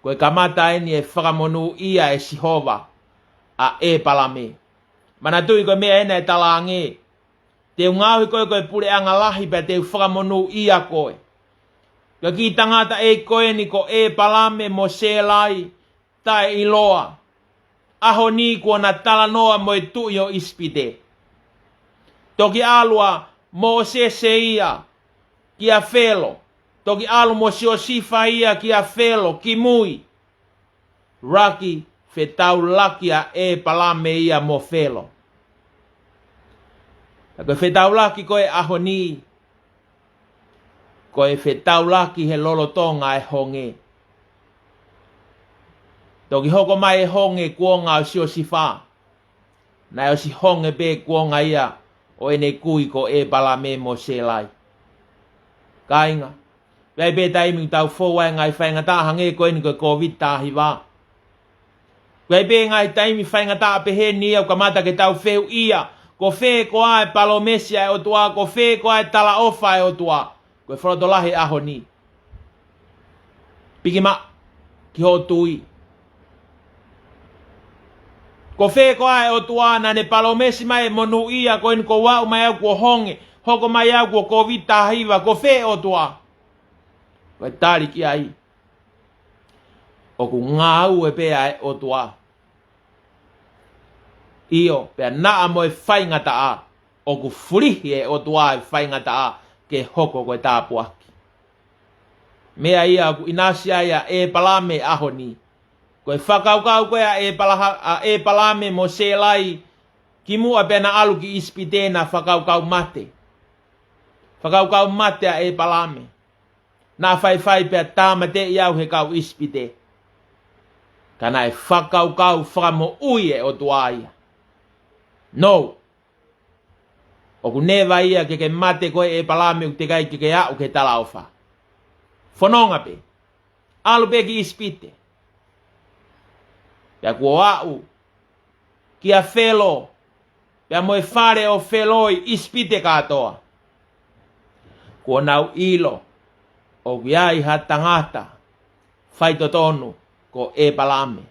Koe kamata eni e whakamonu ia e sihova. A e palame. Mana tui koe mea ena e talange. Te ungahui koe pure anga lahi pa te whakamonu ia koe. Ka ki tangata e koe ni ko e palame mo selai tae iloa. Aho ni kua na tala noa mo e tui o ispite. Toki alua mo se ia ki a whelo. Toki alu mo sio sifa ia ki a felo, ki mui. Raki fe tau laki a e palame ia mo felo. Koe fe tau laki koe ahoni. Koe fe tau laki he lolotonga e honge. Toki hoko mai e honge kuonga o sio sifa. Na o si honge be kuonga ia o ene kui ko e palame mo se lai. Kainga. Pei pe taimi tau fōwai ngai whaingata hange koe ni koe COVID tahi wā. Pei pe ngai taimi whaingata pehe ni au kamata ke tau wheu ia. Ko whē ko ai palomesia e o tua, ko whē ko ai tala ofa e o tua. Koe whrotolahi aho ni. Piki ma, ki ho tui. Ko whē ko ai o tua na ne palomesi mai monu ia koe ni ko wau mai au kua honge. Hoko mai au kua COVID tahi wā, ko whē o tua. Koe tari ki ai. O ku ngāu e pēa e o tua. Io, pēa naa mo e whaingata a. O ku furihi e o tua e whaingata a. Ke hoko koe tāpuaki. Mea ia ku inasia ia e palame aho ni. Koe whakaukau koe a e palame mo se lai. Ki mua pēna alu ki ispitena whakaukau mate. Whakaukau mate a e palame. Nā whai pēa tāmate iau he kau ispite. Kana e whakaukau whakamo ui e o tua ia. No. Oku newa ia ke mate koe e palame u te kai ke au ke tala ofa. Whanonga pe. Alu pe ki ispite. Pea kua au. Ki a whelo. Pea moe whare o wheloi ispite katoa. Kua nau ilo. O viai ha tangata. Whaito tonu. Ko e palame.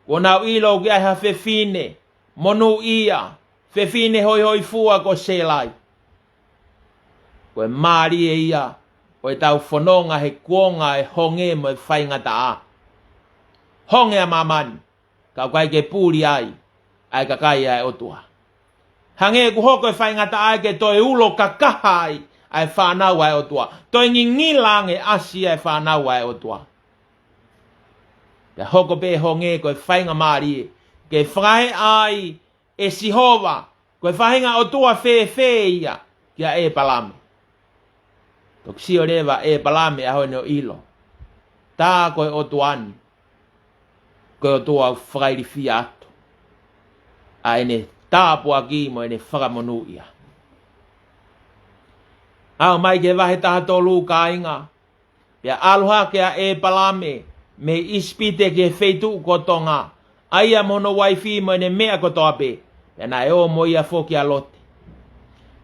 Kua nau ilo o viai ha whewhine. Monu ia. Whewhine hoi hoi fua ko se lai. Koe maari e ia. Koe tau whanonga he kuonga e honge mo e whaingata a. Honge a mamani. Kau kai ke pūri ai. Ai kakai ai otua. Hange ku hoko e whaingata ai ke toi ulo kakaha ai. Ai whanau ai otua. Toi ngingilange asi ai whanau ai otua. Te hoko pe honge koe whainga maari e. Ke whae ai e sihova. Koe whainga otua whee ia. Kia e palame. Tok sio rewa e palame aho no ilo. Tā koe otuani. Koe otua whakairi fia atu. A ene tāpua ki mo ene whakamonu ia. Au mai ke wahe taha tolu ka inga. Pea aluha kea e palame. Me ispite ke feitu kotonga. Aia mono waifi mo ene mea kotoape. Pea na e o mo ia foki alote.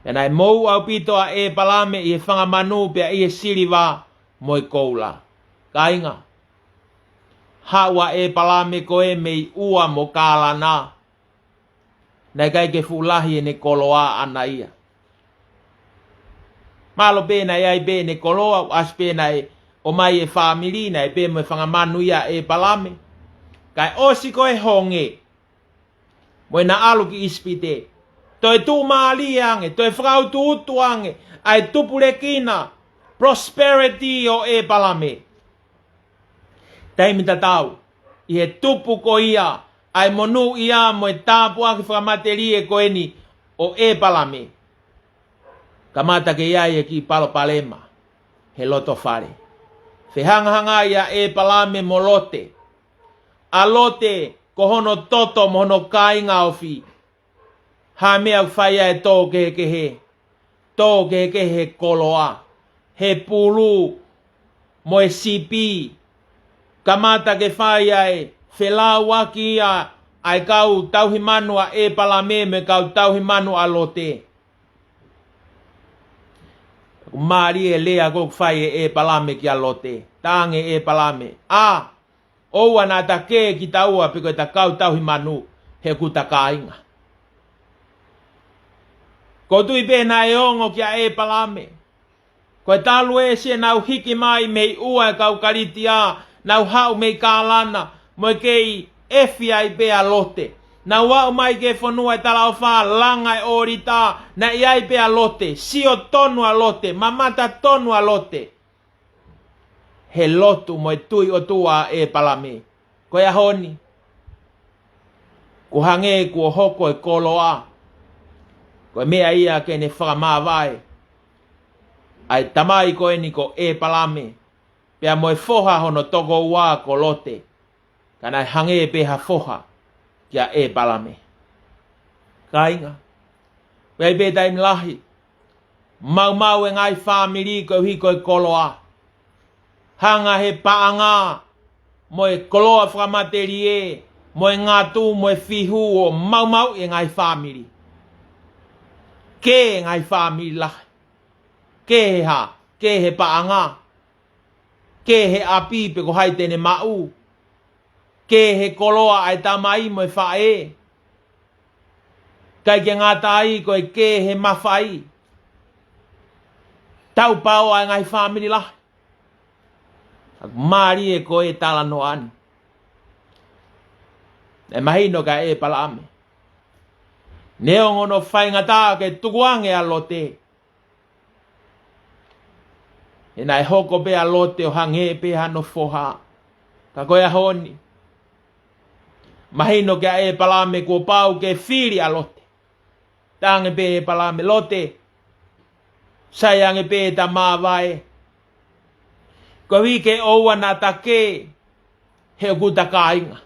Pea na e mou au pitoa e palame i e whangamanu pea i e siriwa mo i koula. Ka inga. Hawa e palame koe mei ua mo kālana. Nai kai ke fulahi e ne koloa ana ia. Malo pe na ai pe ne koloa as pe na o mai e family na pe mo whangamanu ia e palame. Kai osi koe honge. Mo na alu ki ispite. Toi tu maali ange, toi whakau tu utu ange. Ai tupure kina. Prosperity o e palame. Taimita tau. I he tupu ko ia. Ai monu ia mo e tāpua ki whakamateri e koe ni o e palame. Kamata ke iai e ki palo palema. He loto whare. Whehangahanga ia e palame mo lote. A lote ko hono toto mo hono kainga ofi. Ha mea whaia e tō ke he. Tō ke he koloa. He pulu. Mo e sipi. Kamata ke whaia e. Whelau waki ia. Ai kau tauhi manua e palame me kau tauhi manua lote. Maari e lea kok whaia e palame ki a lote. Tānge e palame. Oua nā ta kē ki taua piko ta kau tauhi manu. He kuta kāinga. Ko tui pēnā e ongo kia e palame. Koe talu e se nau hiki mai mei ua e kau kariti a. Nau hau mei kālana. Moe kei efi ai pēa lote. Nau wau mai ke whanua e tala o wha langa e orita. Na iai pēa lote. Sio tonu a lote. Mamata tonu a lote. he lotu mo tui o tua e palame. Ko ia honi. Ko hange ko hoko e koloa. Ko mea ia ke ne whakamā vai. Ai tamai ko eni ko e palame. Pea mo e foha hono togo ua ko lote. Kana hange pe ha foha. Kia e palame. Kainga. Pea pe taim lahi. Mau e ngai whamiri ko hiko e koloa. Hanga he paanga. Mo e koloa whakamaterie. Mo e ngatu, mo e fihu o mau e ngai whamiri. Ke ngai whamiri lahi. Ke he ha. Ke he paanga. Ke he api pe ko hai tene mau. Ke he koloa ai tamai mo e whae. Kai ke ngatai ko e ke he mawhai. Tau pao ai ngai whamiri lahi. Mari e ko e tala no ani. E mahino ka e palame. Neo ngono whaingata ke tukuange a lote. E nai hoko pe a lote o hange pe hano foha. Ka koe a honi. Mahino ka e palame ko pau ke whiri a lote. Tange pe e palame lote. Sayange pe ta mawai. Ko wike oua na take. He kuta kainga.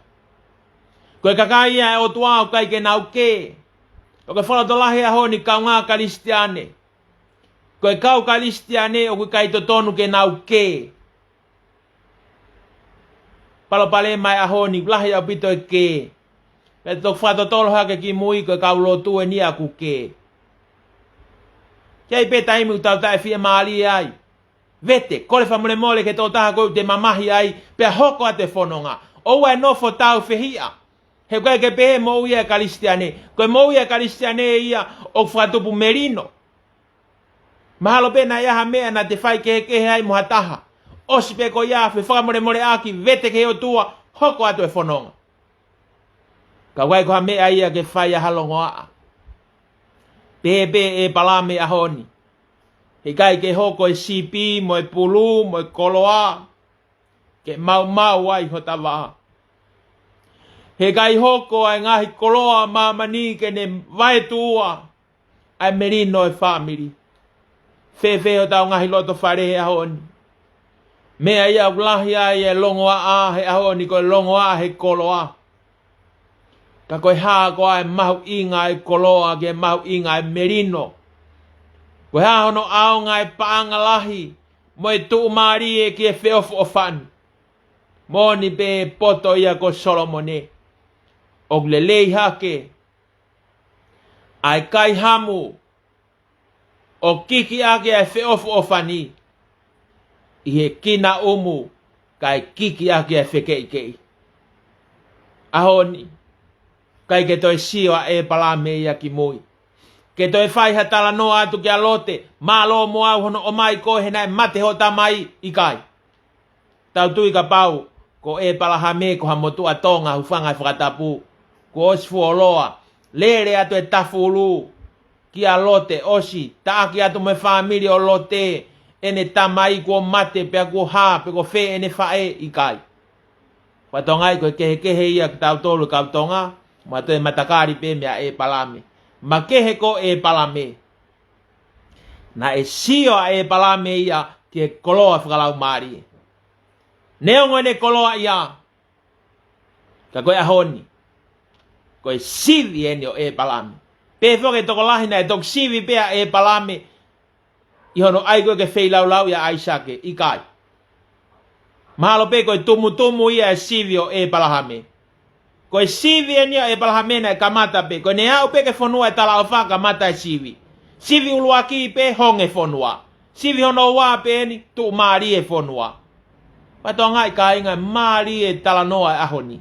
Koe kakaia e o tuao kai ke nau ke. O ke whalatolahi a honi kau ngā kalistiane. Koe kau kalistiane o koe kai to tonu ke nau ke. Palopale mai a honi lahi au pito e ke. Pe tok whatotolo hake ki mui koe kau lotu e ni aku ke. Kei pe taimu tau tae fia maali ai. Vete, kore whamure mole ke tō taha koe te mamahi ai. Pe hoko a te whanonga. Oua e nofo tau whihia. He koe ke pehe mou ia kalistiane. Koe mou ia kalistiane ia o whatupu merino. Mahalo pena iaha mea na te whai kehe ai muhataha. Osi pe ko ia whi whakamore more aki vete ke o tua hoko atu e whanonga. Ka wai koha mea ia ke whai a halongo a. Pepe e palame a honi. He kai ke hoko e sipi mo e pulu mo e koloa. Ke mau ai hota waha. He kai hoko ai ngahi koloa mamani ke ne vai tua ai merino e whamiri. Fefe o tau ngahi loto whare he ahoni. Mea ia ulahi ai e longoa a he ahoni koe longoa he koloa. Ka koe haa koe ai mahu inga e koloa ke mahu inga e merino. Koe haa hono aonga e paanga lahi mo e tuu maari e ki e feofu o whanu. Moni pe poto ia ko Solomone. Og le lei hake. Ai kai hamu. O kiki ake ai feofu o whani. I he kina umu. Kai kiki ake ai whekei. Ahoni. Kai ke toi siwa e palame ia ki mui. Ke toi whaiha tala noa atu ki a lote. Malo mo au hono o mai ko he nai mate ho tamai i kai. Tau tui ka pau. Ko e palahame ko ha motua tonga hufanga whakatapu. Ko osi fuoloa. Lere atu e tafulu. Ki a lote osi. Taaki atu me whamiri o lote. Ene tamai ko mate pea ko ha. Pe ko fe ene whae i kai. Watongai ko kehe ia ki tau tolu kau tonga. Mato e matakari pe mea e palame. Ma kehe ko e palame. Na e sio a e palame ia. Ki e koloa whakalau maari. Neongo ne koloa ia. Ka koe ahoni. Koe sivi eni o e palame. Pe whoke toko lahina e tok sivi pea e palame. I hono ai koe ke whei lau ia aisake. I kai. Mahalo pe koe tumu ia e sivi o e palahame. Koe sivi eni o e palahame na e kamata pe. Koe ne au pe ke whonua e tala o wha kamata e sivi. Sivi uluaki pe honge whonua. Sivi hono wā pe eni tu maari e whonua. Patonga i ka inga maari e tala noa e ahoni.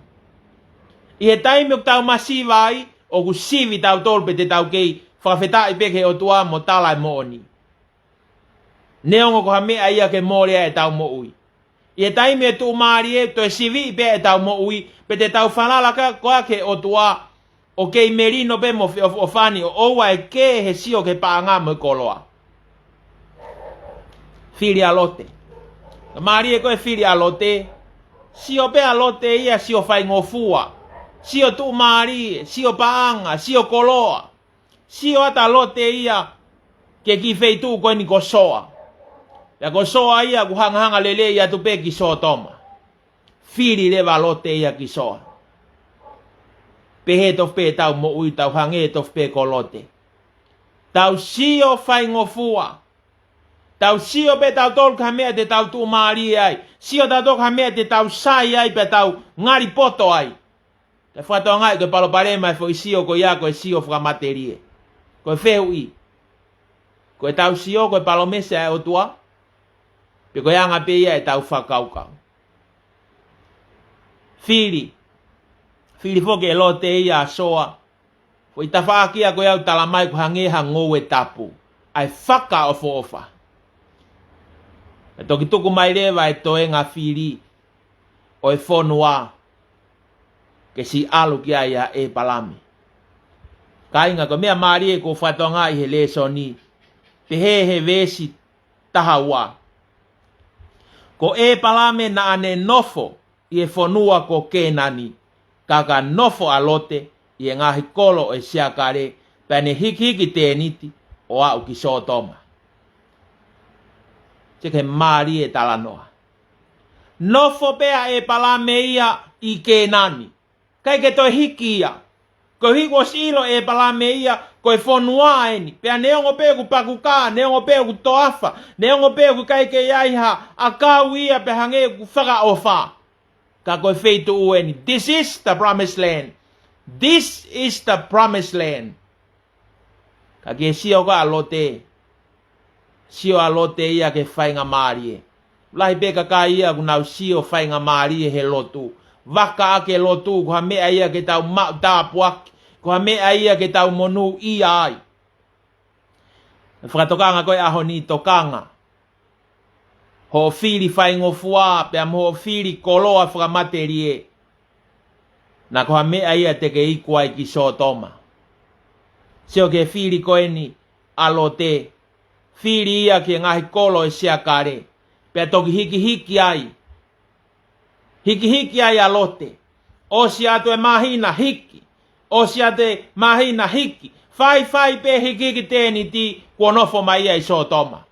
I he taimi o tau masiva ai, o ku sivi tau tolpe te tau kei, whakawheta i peke o tua mo tala e mooni. Neongo ko ha mea ia ke moria e tau mo ui. I he taimi e tu maari e to e sivi i pe e tau mo ui, pe te tau whanalaka koa ke o tua, o kei merino pe mo o whani, o oua e ke he sio ke paanga mo koloa. Whiri a lote. Marie ko e fili alote. Sio pe alote ia sio fai ngofua. Sio tu Marie, sio paanga, sio koloa. Sio ata alote ia ke ki fei tu ko ni ko soa. Ya ko soa ia ku hanga lele ia tu pe ki so toma. Fili le alote ia ki soa. Pe he tof pe tau mo ui tau hange tof pe kolote. Tau sio fai ngofua. Tau sio pe tau tol ka mea te tau tu Marie ai. Sio tau tol ka mea te tau sai ai pe tau ngari poto ai. Te whatoa ngai koe palo pare mai fo i sio ko ia koe sio whakamaterie. Koe wheu i. Koe tau sio koe palo mese ai o tua. Pe koe anga pe ia e tau whakaukau. Fili. Fili foke e lo te ia soa. Fo i tawhaakia koe au talamai ko hangeha ngou e tapu. Ai whaka o fofa. E toki tuku mai lewa e toe ngā fili. O e whonua. Ke si alu kia ia e palame. Ka inga ko mea Marie ko whatonga i he leso ni. Te he vesi taha wa. Ko e palame na ane nofo i e whonua ko kenani. Kaka nofo alote i e ngahi kolo e siakare. Pene hiki te niti o au ki sotoma. Teke Marie talanoa. Nofo pea e palame ia i kenani. Kai ke toi hiki ia. Ko hiko silo e palame ia ko e whonua eni. Pea neongo pe ku pakuka, neongo pe ku toafa, neongo pe ku kai ke iaiha a kau ia pe hange ku whaka ofa. Ka koe feitu ueni. This is the promised land. This is the promised land. Ka ke sio ka alote. Sio alote ia ke whainga Marie. Lahi pe ka ia ku nau sio whainga Marie he lotu. Waka ake lotu ko ha mea ia ke tau tāpuaki. Ko ha mea ia ke tau monu ia ai. Whakatokanga koe aho ni tokanga. Ho fili whaingo fua, pea mo fili koloa whakamaterie. Na ko ha mea ia teke ikua i ki sotoma. Seo ke fili koe ni alote. Fili ia ke ngahi kolo e siakare. Pea toki hiki ai. Hiki ai alote. O si atu e mahina hiki. O si atu e mahina hiki. Fai pe hiki tēni ti kua nofo mai ai sotoma.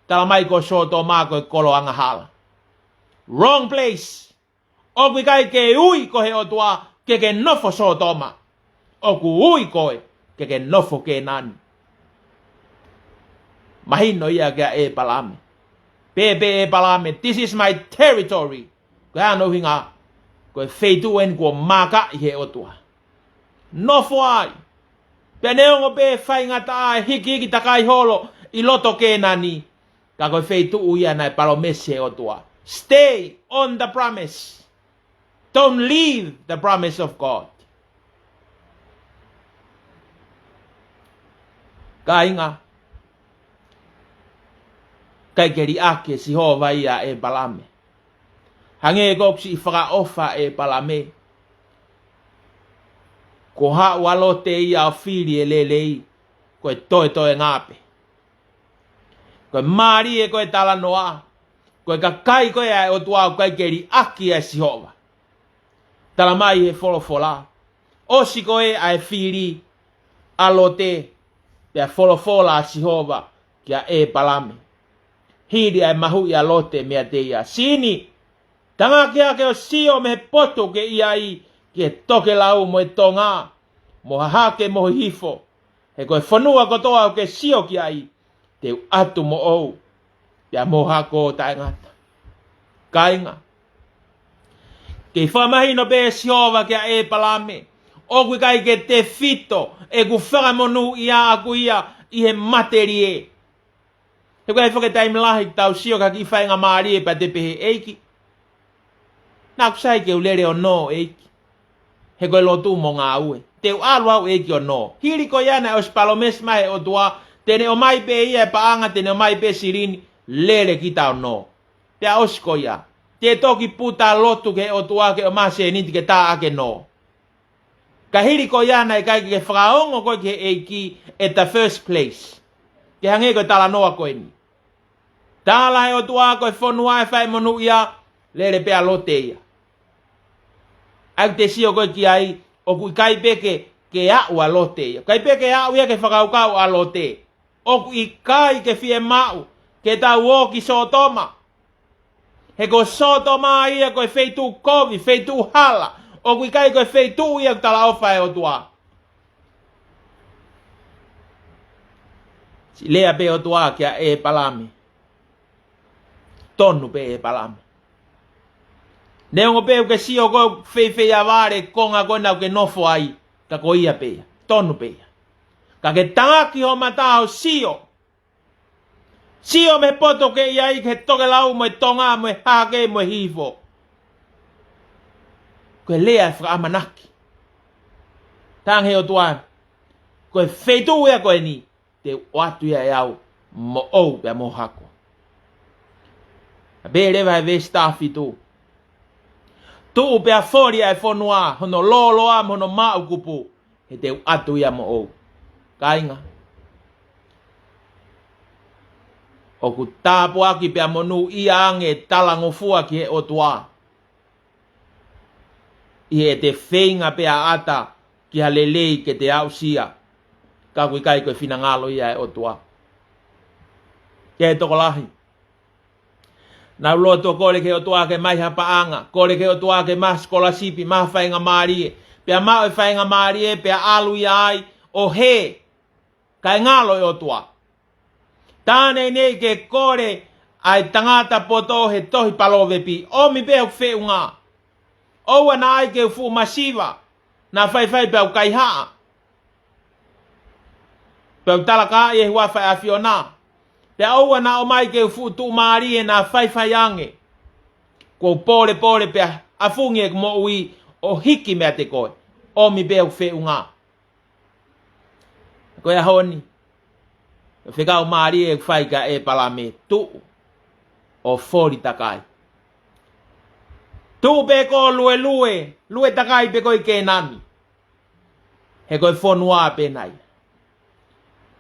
Tala mai ko sotoma ko e kolo anga hala. Wrong place. O kui kai ke ui ko he otua ke nofo sotoma. O ku ui koe ke nofo ke nani. Mahino ia kia e palame. Pepe e palame. This is my territory. Ko ano hinga. Ko e feitu en ko maka i he otua. Nofo ai. Peneongo pe whaingata ai hiki takai holo i loto ke nani. Ka koe feitu uia nai palomese otua. Stay on the promise. Don't leave the promise of God. Ka inga. Kai keri ake si hova ia e palame. Hange gopsi i whakaofa e palame. Ko ha walote ia o fili e lelei. Ko e toe ngape. Ko e Marie ko e tala noa. Ko e kakai ko e o tuau kai keri aki e si hova. Tala mai e folofola. Osi ko e a e fili alote. Pea folofola si hova kia e palame. Hiri ai mahu ia lote mea te ia. Sini. Tanga kia ke o sio me poto ke ia i. Ke toke lau mo e tonga. Mo hahake mo hifo. He koe whanua kotoa o ke sio kia i. Te atu mo ou. Pea mo hako tae ngata. Kainga. Ke whamahino pe siova kia e palame. O kui kai ke te fito. E ku whakamonu ia aku ia. I he materie. He koe whake taim lahi tau sio ka ki whainga Marie pa te pehe eiki. Nā kusai ke ulere o no eiki. He koe lotu mo ngā ue. Te alu au eiki o no. Hiri ko iana o spalomes mai o tua. Tene o mai pe ia e paanga, tene o mai pe sirini. Lere kita o no. Te a osko ia. Te toki puta lotu ke o tua ke o mase niti ke tā ake no. Ka hiri ko iana e kai ke whakaongo koe ke eiki at the first place. Ke hange koe tala noa koe ni. Tala he o tua koe whonua e whai monu ia, lere pea lote ia. Au te sio koe ki ai, o kui kai peke ke au a lote ia. Kai peke au ia ke whakaukau a lote. O kui kai ke fie mau, ke tau o ki sotoma. He ko sotoma ia koe feitu kovi, feitu hala. O kui kai koe feitu ia tala ofa e o tua. Si lea pe o tua kia e palame. Tonu pe e palame. Neongo pe o ke sio ko fei avare konga kona o ke nofo ai. Ka ko ia pe. Tonu pe. Ka ke tangaki ho matao sio. Sio me poto ke iai ke toke lau mo tonga mo hake mo hifo. Koe lea e whakamanaki. Tanghe o tua. Koe feitu ia koe ni. Te watu ia e au. Mo ou pia mo hako. Be rewa e ve staffi tu. Tu pia foria e fonua. Hono loloa hono mau kupu. He te watu ia mo ou. Kainga. O ku tāpu aki pia monu ia ange talangofua ki he o tua. I he te whenga pia ata ki halelei ke te au sia. Ka kui kai koe whina ngalo ia e o tua. Ke he toko lahi. Nau loa tua kore ke o tua ke mai hapaanga. Kore ke o tua ke mas skolasipi, maha whainga maarie. Pia mao e whainga maarie, pia alu ia ai. O he. Kai ngalo e o tua. Tāne nei ke kore ai tangata poto he tohi palovepi. O mi peo wheu ngā. Oua na ai ke ufu masiva. Na whai peo kai haa. Peo talaka e hua whai awhiona. Pea oua na o mai ke ufu tu maari e na whai ange. Ko pore pea afungi e mo ui o hiki mea te koe. O mi peo wheu ngā. Koe a honi. Whekau maari e whaika e palame tu o fori takai. Tu pe ko lue takai pe koe ke nani. He koe whonua pe nai.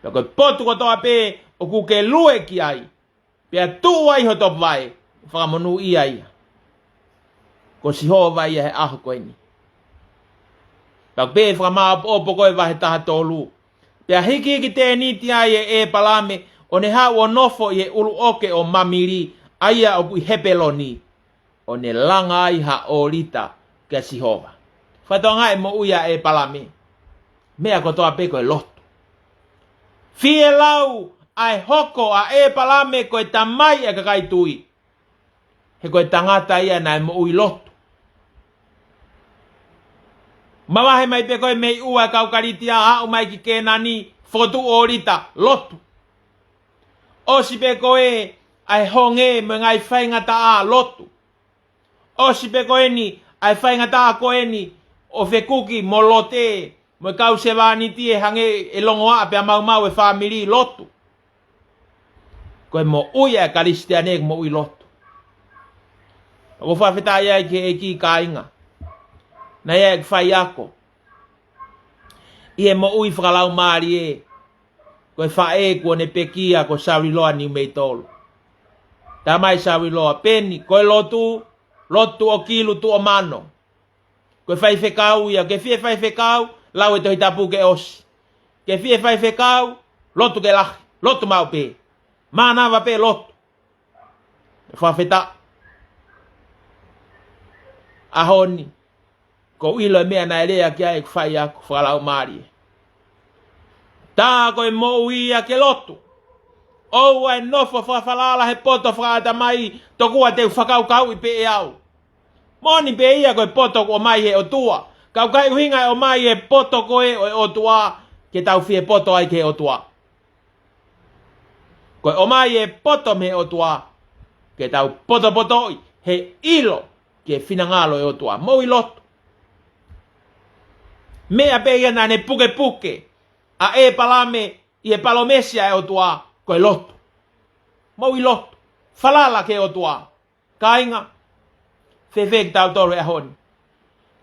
Pe koe potu ko toa pe o ku ke lue ki ai. Pea tu ai ho top vai. Whakamonu i ai. Ko si ho vai he aho koe ni. Pe pe whakamau opo koe vahe taha tolu. Pea hiki te niti ai e palame, o ne hau o nofo i e ulu oke o mamiri, aia o kui hepeloni, o ne langa ai ha o rita ke sihova. Whatonga e mo uia e palame, mea kotoa peko e lotu. Fie lau ai hoko a e palame koe tamai e kakai tui, he koe tangata ia na e mo ui lotu. Mawahe mai pe koe mei ua kaukaritia hau mai ki ke nani fotu o rita lotu. Osi pe koe ai honge me ngai whaingata a lotu. Osi pe koe ni ai whaingata a koe ni o whekuki mo lote mo kau se wani tie hange e longoa pe mau e whamiri lotu. Koe mo uia e karistianek mo ui lotu. Ako whawheta ia ke e ki ka inga. Na ia e whai ako. Ie mo ui whakalau maari e. Koe whae kua ne pekia ko sauri loa ni mei tolu. Tā mai sauri loa peni. Koe lotu o kilu tu o mano. Koe whai whekau ia. Ke fie whai whekau, lau e tohi tapu ke osi. Ke fie whai whekau, lotu ke lahi. Lotu mau pe. Mānawa pe lotu. Whawheta. Ahoni. Ko ilo mea na elea kia e whai ako whalau maari. Tā koe mo ia ke lotu. Oua e nofo whawhalala he poto whakaata mai tokua te whakaukau i pe e au. Moni pe ia koe poto o mai he o tua. Kaukai uhinga o mai he poto koe o tua ke tau fie poto ai ke o tua. Koe o mai he poto me o tua ke tau poto he ilo ke finangalo e o tua. Mo i lotu. Mea pe ia na ne puke. A e palame i e palomesia e o tua koe lotu. Mau i lotu. Falala ke o tua. Kainga. Fefe ki tau toro e honi.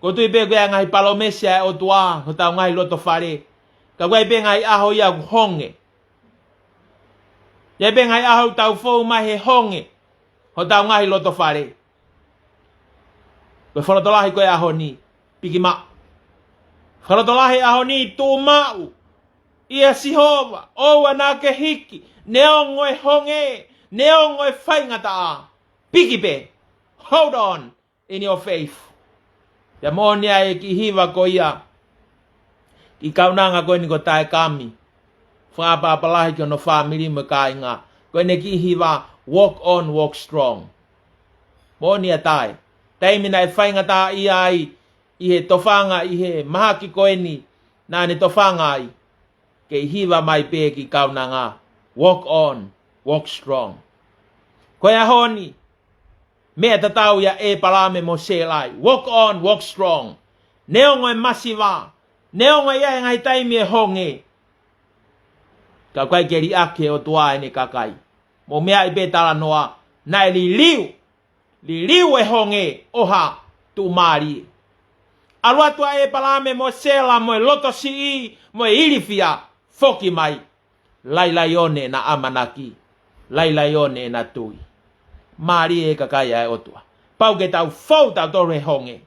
Ko tui pe koe ngai palomesia e o tua. Ko tau ngai loto whare. Ka koe pe ngai aho ia ku honge. Ye be ngai aho tau fou mai he honge. Ho tau ngahi loto whare. Koe whanotolahi koe aho ni. Piki ma. Whanotolahi aho ni tū mau. Ia sihova. Oua nā ke hiki. Neongo e honge. Neongo e whaingata a. Piki pe. Hold on in your faith. Ia monia e ki hiva ko ia. Ki kaunanga koe ni ko tae kami. Whapapalahi ki ono whamiri me kai ngā. Koe ne ki hiva. Walk on, walk strong. Monia tae. Taimina e whaingata ia ai. I he tofanga i he mahaki koe ni. Nā ne tofanga ai. Ke hiva mai pe ki kaunanga. Walk on, walk strong. Koe ahoni. Mea tatau ia e palame mo se lai. Walk on, walk strong. Neongo e masiva. Neongo ia e ngai taimi e honge. Ka koe ke ri ake o tua e ne kakai. Mo mea i pe tala noa. Nai li liu. Li liu e honge. Oha tu mari. Alua tua e palame mo sela mo e loto si i. Mo e ilifia. Foki mai. Lailaione na amanaki. Lailaione na tui. Mari e kakaya e otua. Pau ke tau fau tau tore honge.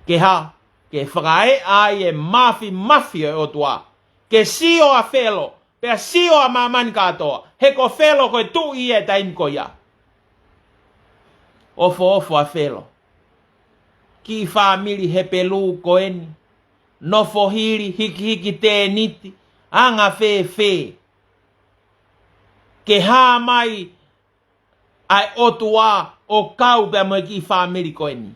Ke ha. Ke whakae ai e mafi e otua. Ke sio a felo. Pea sio a mamani katoa. He ko felo koe tu i e taim ko ia. Ofo a felo. Ki famili he pelu koeni. Nofo hiri hiki te niti. Anga fe. Ke ha mai ai otua o kau pea mo ki famili koeni.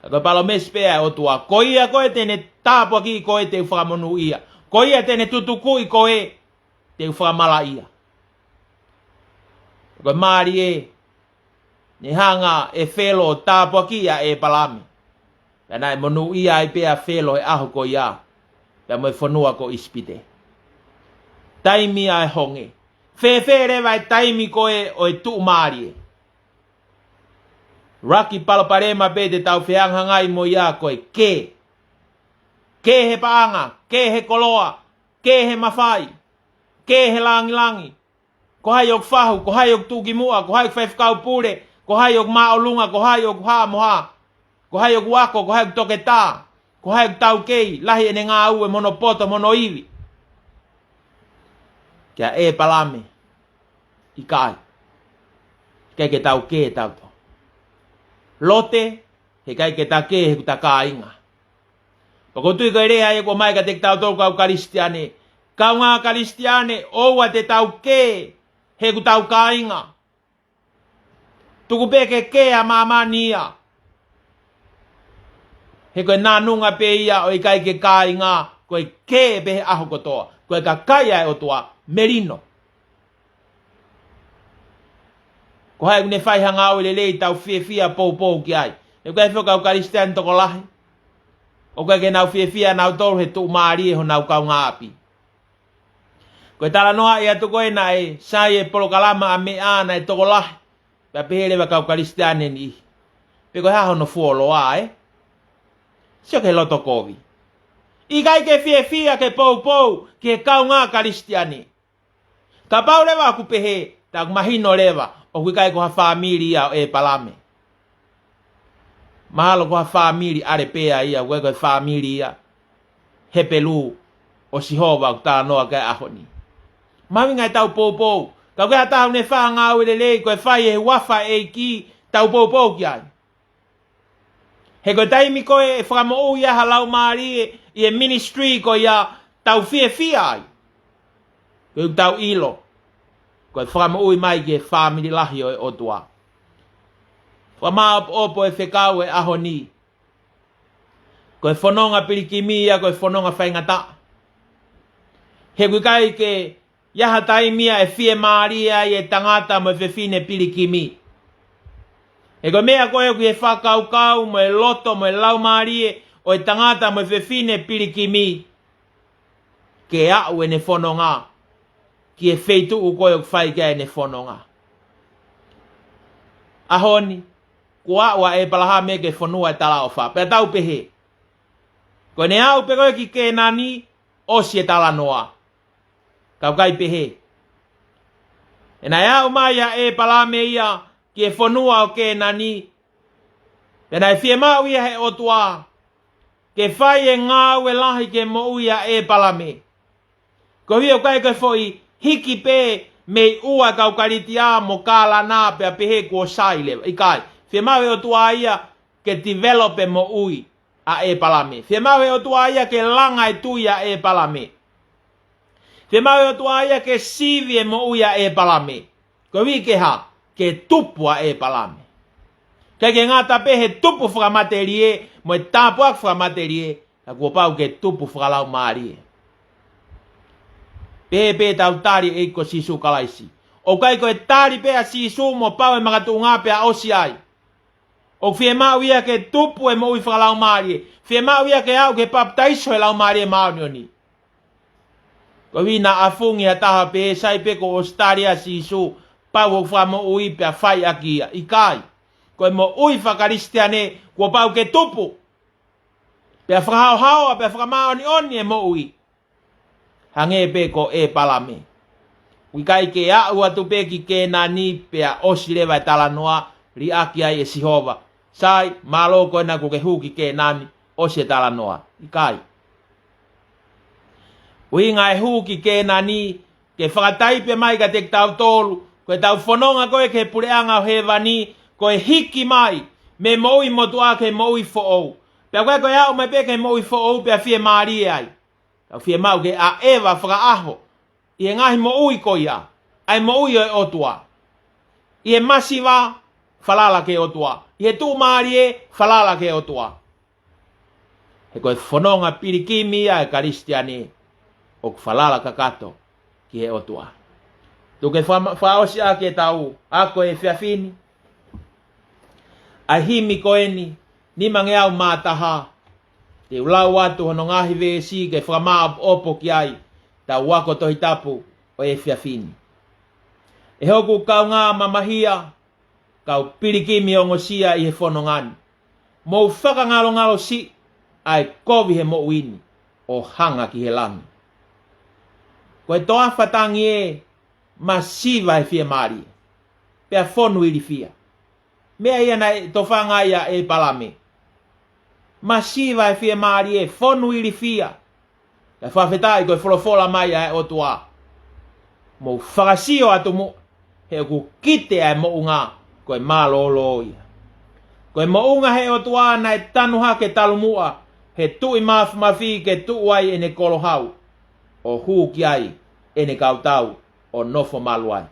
Ko palo mespea otua. Ko ia koe tene tapo ki koe te whamonu ia. Ko ia tene tutuku i koe te whamala ia. Ko mari e. Ni hanga e felo tapo ki ia e palame. Pena e monu ia i pea felo e aho ko ia. Pea mo e whanua ko ispite. Taimi a e honge. Fe vai taimi koe o e tu mari e. Raki paloparema pe te tau whianghangai mo ia koe ke. Ke he paanga, ke he koloa, ke he mawhai, ke he langi. Ko hai ok whahu, ko hai ok tuki mua, ko hai ok whewhkau pure, ko hai ok maolunga, ko hai ok ha moha, ko hai ok wako, ko hai ok toke tā, ko hai ok tau kei, lahi ene ngā ue mono poto, mono iwi. Kia e palame, i kai, ke tau ke tau to. Lote, he kai ke ta ke he kuta kā inga. Pako tui koe rea e ko mai ka te tau tōku au karistiane. Kau ngā karistiane, oua te tau ke, he ku tau kā inga. Tuku peke ke a mamani ia. He koe nānunga pe ia o i kai ke kā inga, koe ke pehe aho kotoa. Koe ka kai ai o toa, merino. Ko hai kune whaihanga au lelei tau fia pou ki ai. E koe whoka au karistiane toko lahi. O koe ke nau fia nau toru he tu maari e ho nau kau ngā api. Koe tala noa ia tu koe na e sai e polokalama a me ana e toko lahi. Pea pehere wa kau karistiane ni. Pe koe haho no fuoloa e. Sio ke loto kovi. I kai ke fia ke pou ke kau ngā karistiane. Ka pau lewa ku pehe ta mahino lewa o kui kai ko ha familia e palame. Mahalo ko ha famili are pea ia, koe koe famili ia. He pelu o sihova ku tā noa kai ahoni. Mami ngai tau pou. Ka koe hatau ne wha ngau ele lei, koe whai e wafa e ki tau pou ki ai. He koe taimi koe e whakamo ia halau maari i e ministry ko ia tau fia ai. Koe tau ilo. Koe whakamo mai ke famili lahi o tua. Whamā opo e whekau e aho ni. Koe whanonga pirikimia, koe whanonga whaingata. He kui kai ke iaha taimia e fie maaria i e tangata mo e whewhine pirikimi. He koe mea koe kui e whakau mo e loto mo e lau maarie o e tangata mo e whewhine pirikimi. Ke au e ne whanonga. Ki e wheitu u koe o whaikia e ne whanonga. Ahoni. Kua ua e palaha me ke whanua e tala o wha. Pea tau pehe. Koe ne au pe koe ki ke nani, o si e tala noa. kau kai pehe. E nai au mai a e palame ia ki e whanua o ke nani. E nai fie mau ia he o tua. Ke whai e ngā ue lahi ke mo ui a e palame. Ko hi o kai kai foi hiki pe me ua kau karitia mo kala nā pe a pehe kua saile. I kai. Fie mau e o tua ia ke develope mo ui a e palame. Fie mau e o tua ia ke langa e tui a e palame. Fie mau e o tua ia ke sivi e mo ui a e palame. Ko vi ke ha ke tupu a e palame. Ke ngata pe he tupu whakamaterie mo e tāpuak whakamaterie ka kua pau ke tupu whakalau maarie. Pe tau tari e ko sisu kalaisi. O kai ko e tari pe a sisu mo pau e makatu ngā pe a osi ai. O fie mau ia ke tupu e mo ui whakalau maarie. Fie mau ia ke au ke paptaiso e lau maarie maunioni. Ko wina afungi a taha pe sai pe ko ostari a sisu pau o whamo ui pe a whai akia. I kai. Ko e mo ui whakaristiane kua pau ke tupu. Pe a whakahau hao pe a whakamaoni oni e mo ui. Hange pe ko e palame. Ui kai ke au atu pe ki ke nani pe a osi lewa e tala noa ri aki ai e sihova. Sai malo ko ena ko ke huki ke nani osi e tala noa. I kai. Ui ngai huki ke nani ke whakatai pe mai ka te tau tolu. Ko e tau whanonga koe ke pureanga o he wani. Ko e hiki mai me moui motua ke moui fo'ou. Pea koe koe au mai pe ke moui fo'ou pe a fie maari ai. Kau fie mau ke a ewa whakaaho. I e ngahi moui ko ia. Ai moui o otua. I e masiwa falala ke otua. I e tū maari e falala ke otua. He koe whanonga pirikimi ia e karistiane. O falala kakato ki e otua. Tuke whaosi a ke tau. Ako e whiawhini. Ai himi ko eni, ni mange au mātaha. Te ulau atu hono ngahi vesi ke whakamā opo ki ai, ta wako tohi tapu o e whiawhini. E hoku kau ngā mamahia, kau pirikimi o ngosia i he whono ngani. Mou whakangalo ngalo si, ai kovi he mo uini, o hanga ki he langi. Koe toa whatangi e, masiva he whia maari, pea whonu ili whia. Mea ia na to whanga ia e palame. Masiva e whia maari e whonu ili whia. E whawhetai koe wholofola mai e o tua. Mo whakasio atu mo. He ku kite ai mo unga koe malolo ia. Koe mo unga he o tua na e tanuha ke talumua. He tui mafi ke tuai e ne kolohau. O huu ki ai e ne kautau o nofo maluai.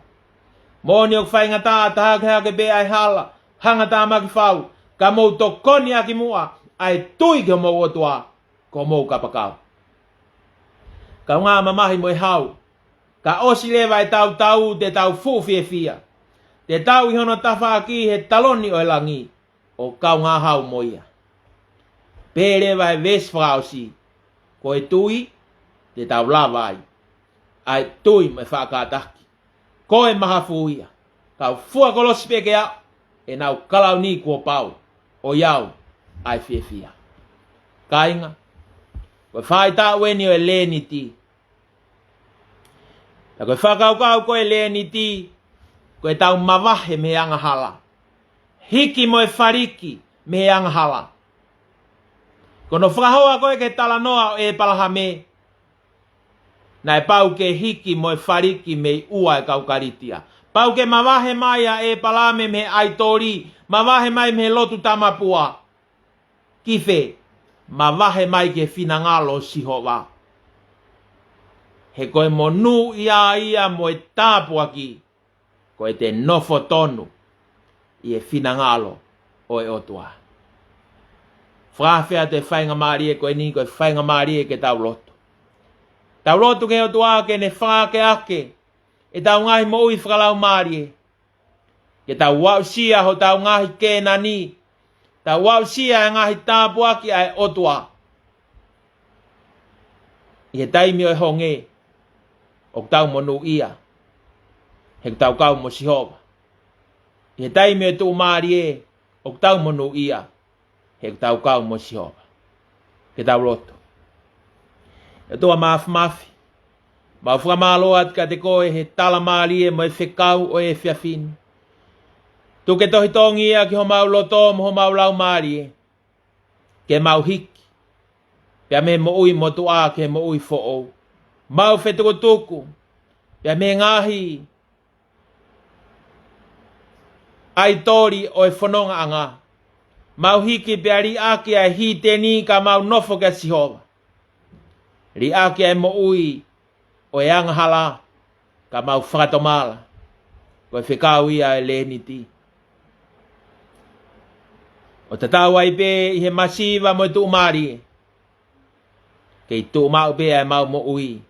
Moni o whainga tā taha ke be ai hala. Hanga tā maki whau, ka mou to koni aki mua, ai tui ke mou otua, ko mou kapakau. Ka ngā mamahi mo e hau, ka osi lewa e tau te tau fuwhie fia. Te tau i hono tawha ki he taloni o e langi, o kau ngā hau mo ia. Pē lewa e ves whausi, ko e tui, te tau lawa ai tui me whakataki. Ko e maha fuia, kau fua kolosi peke au, e nau kalau ni kua pau, o iau, ai fia. Kainga, koe whai tā weni o e lēni ti. Na koe whakau koe lēni ti, koe tau mawahe me anga hala. Hiki mo e whariki me anga hala. Kono whakahoa koe ke tala noa o e palaha me, na e pau ke hiki mo e whariki me ua e kaukaritia. Pau ke mawahe mai a e palame me aitori, mawahe mai me lotu tamapua. Kife, mawahe mai ke finangalo sihowa. He koe monu ia mo e tāpua ki, koe te nofo tonu i e finangalo o e otua. Whawhea te whainga maari e koe ni koe whainga maari e ke tau lotu. Tau lotu ke otua ke ne whake ake, e tau ngahi mo ui whakalau maari e. Ke tau wau sia ho tau ngahi ke nani. Tau wau sia e ngahi tāpua ki ai otua. I he taimi o e honge. O tau monu ia. He tau kau mo sihova. I he taimi o e tu maari e. O tau monu ia. He tau kau mo sihova. Ke tau loto. E tua mafi. Ma whamalo at ka te koe he tala maali e mo e whekau o e whiawhinu. Tu ke tohi tongi ia ki ho mau loto mo ho mau lau maali e. Ke mau hiki. Pea me mo ui mo tu a ke mo ui fo o. Mau whetuku tuku. Pea me ngahi. Ai tori o e whanonga anga. Mau hiki pea ri aki ai hi teni ka mau nofo ke sihova. Ri aki ai mo ui o e anga hala ka mau whakatomala. Ko e whekau ia e leni ti. O te tau ai pe i he masiva mo tu umari. Kei tu mau pe ai mau mo ui.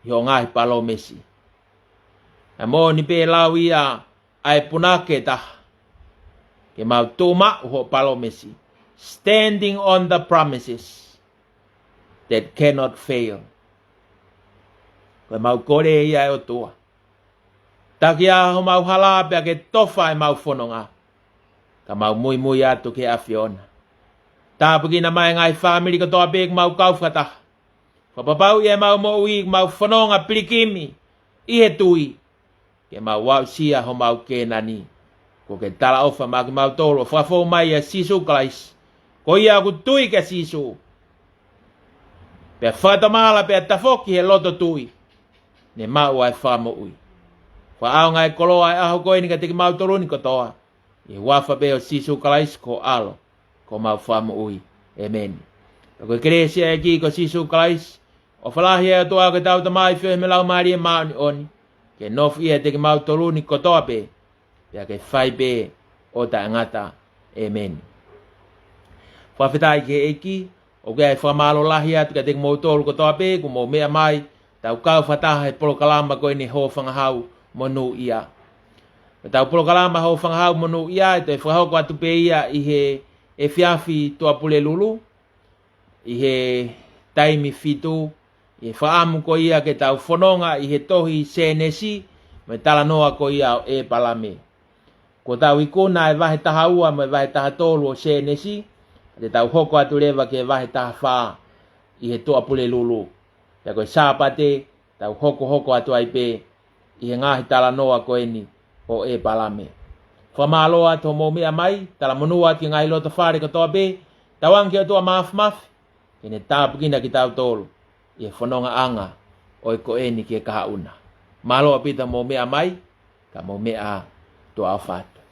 I ho ngahi palo mesi. A mo ni pe lau ia ai punake taha. Ke mau tu mau ho palo mesi. Standing on the promises that cannot fail. Ko mau kore ia e o tua. Taki a ho mau hala pe ke tofa e mau whanonga. Ka mau mui mui atu ke a Fiona. Tā pagi na mai ngai family ka toa pek mau kau whataha. Whapapau ia mau mo ui mau whanonga pirikimi. I he tui. Ke mau wau sia ho mau ke nani. Ko ke tala ofa ma ki mau tolo. Whafo mai a sisu kalais. Ko ia ku tui ke sisu. Pea whatamala pea tafoki he loto tui. Ne mau ai whamo ui. Whaau ngai koloa ai aho koe ni ka teki mau tolo ni kotoa. I wafa pe o sisu kalais ko alo. Ko mau whamo ui. Amen. Ko kresia e ki ko sisu kalais. O whalahi e toa ke tau tamai whio me lau maari e maa ni oni. Ke nof ia teki mau tolu ni kotoa pe. Pea ke whai pe o ta ngata. Amen. Whawhetai ke eki. O ke ai whamalo lahi atu ka teki mau tolu kotoa pe. Ku mau mea mai. Tau kau whataha e polo kalama koe ni ho whangahau monu ia. Tau polo kalama ho whangahau monu ia. E te whahoko atu pe ia i he e whiawhi tua pule lulu. I he taimi fitu. I whaamu ko ia ke tau whanonga i he tohi senesi. Me tala noa ko ia o e palame. Ko tau i kona e wahe taha ua me wahe taha tolu o senesi. Te tau hoko atu lewa ke wahe taha whaa i he toa pule lulu. Ia koe sāpate tau hoko atu ai pe i he ngahi tala noa ko eni o e palame. Whamalo atu mo mea mai. Tala monua ki ngai loto whare katoa pe. Tawangi o tua maaf. Kene tāpukina ki tau tolu. I whanonga anga o e ko eni ki e kaha una. Malo apita mo mea mai, ka mo mea to awhatu.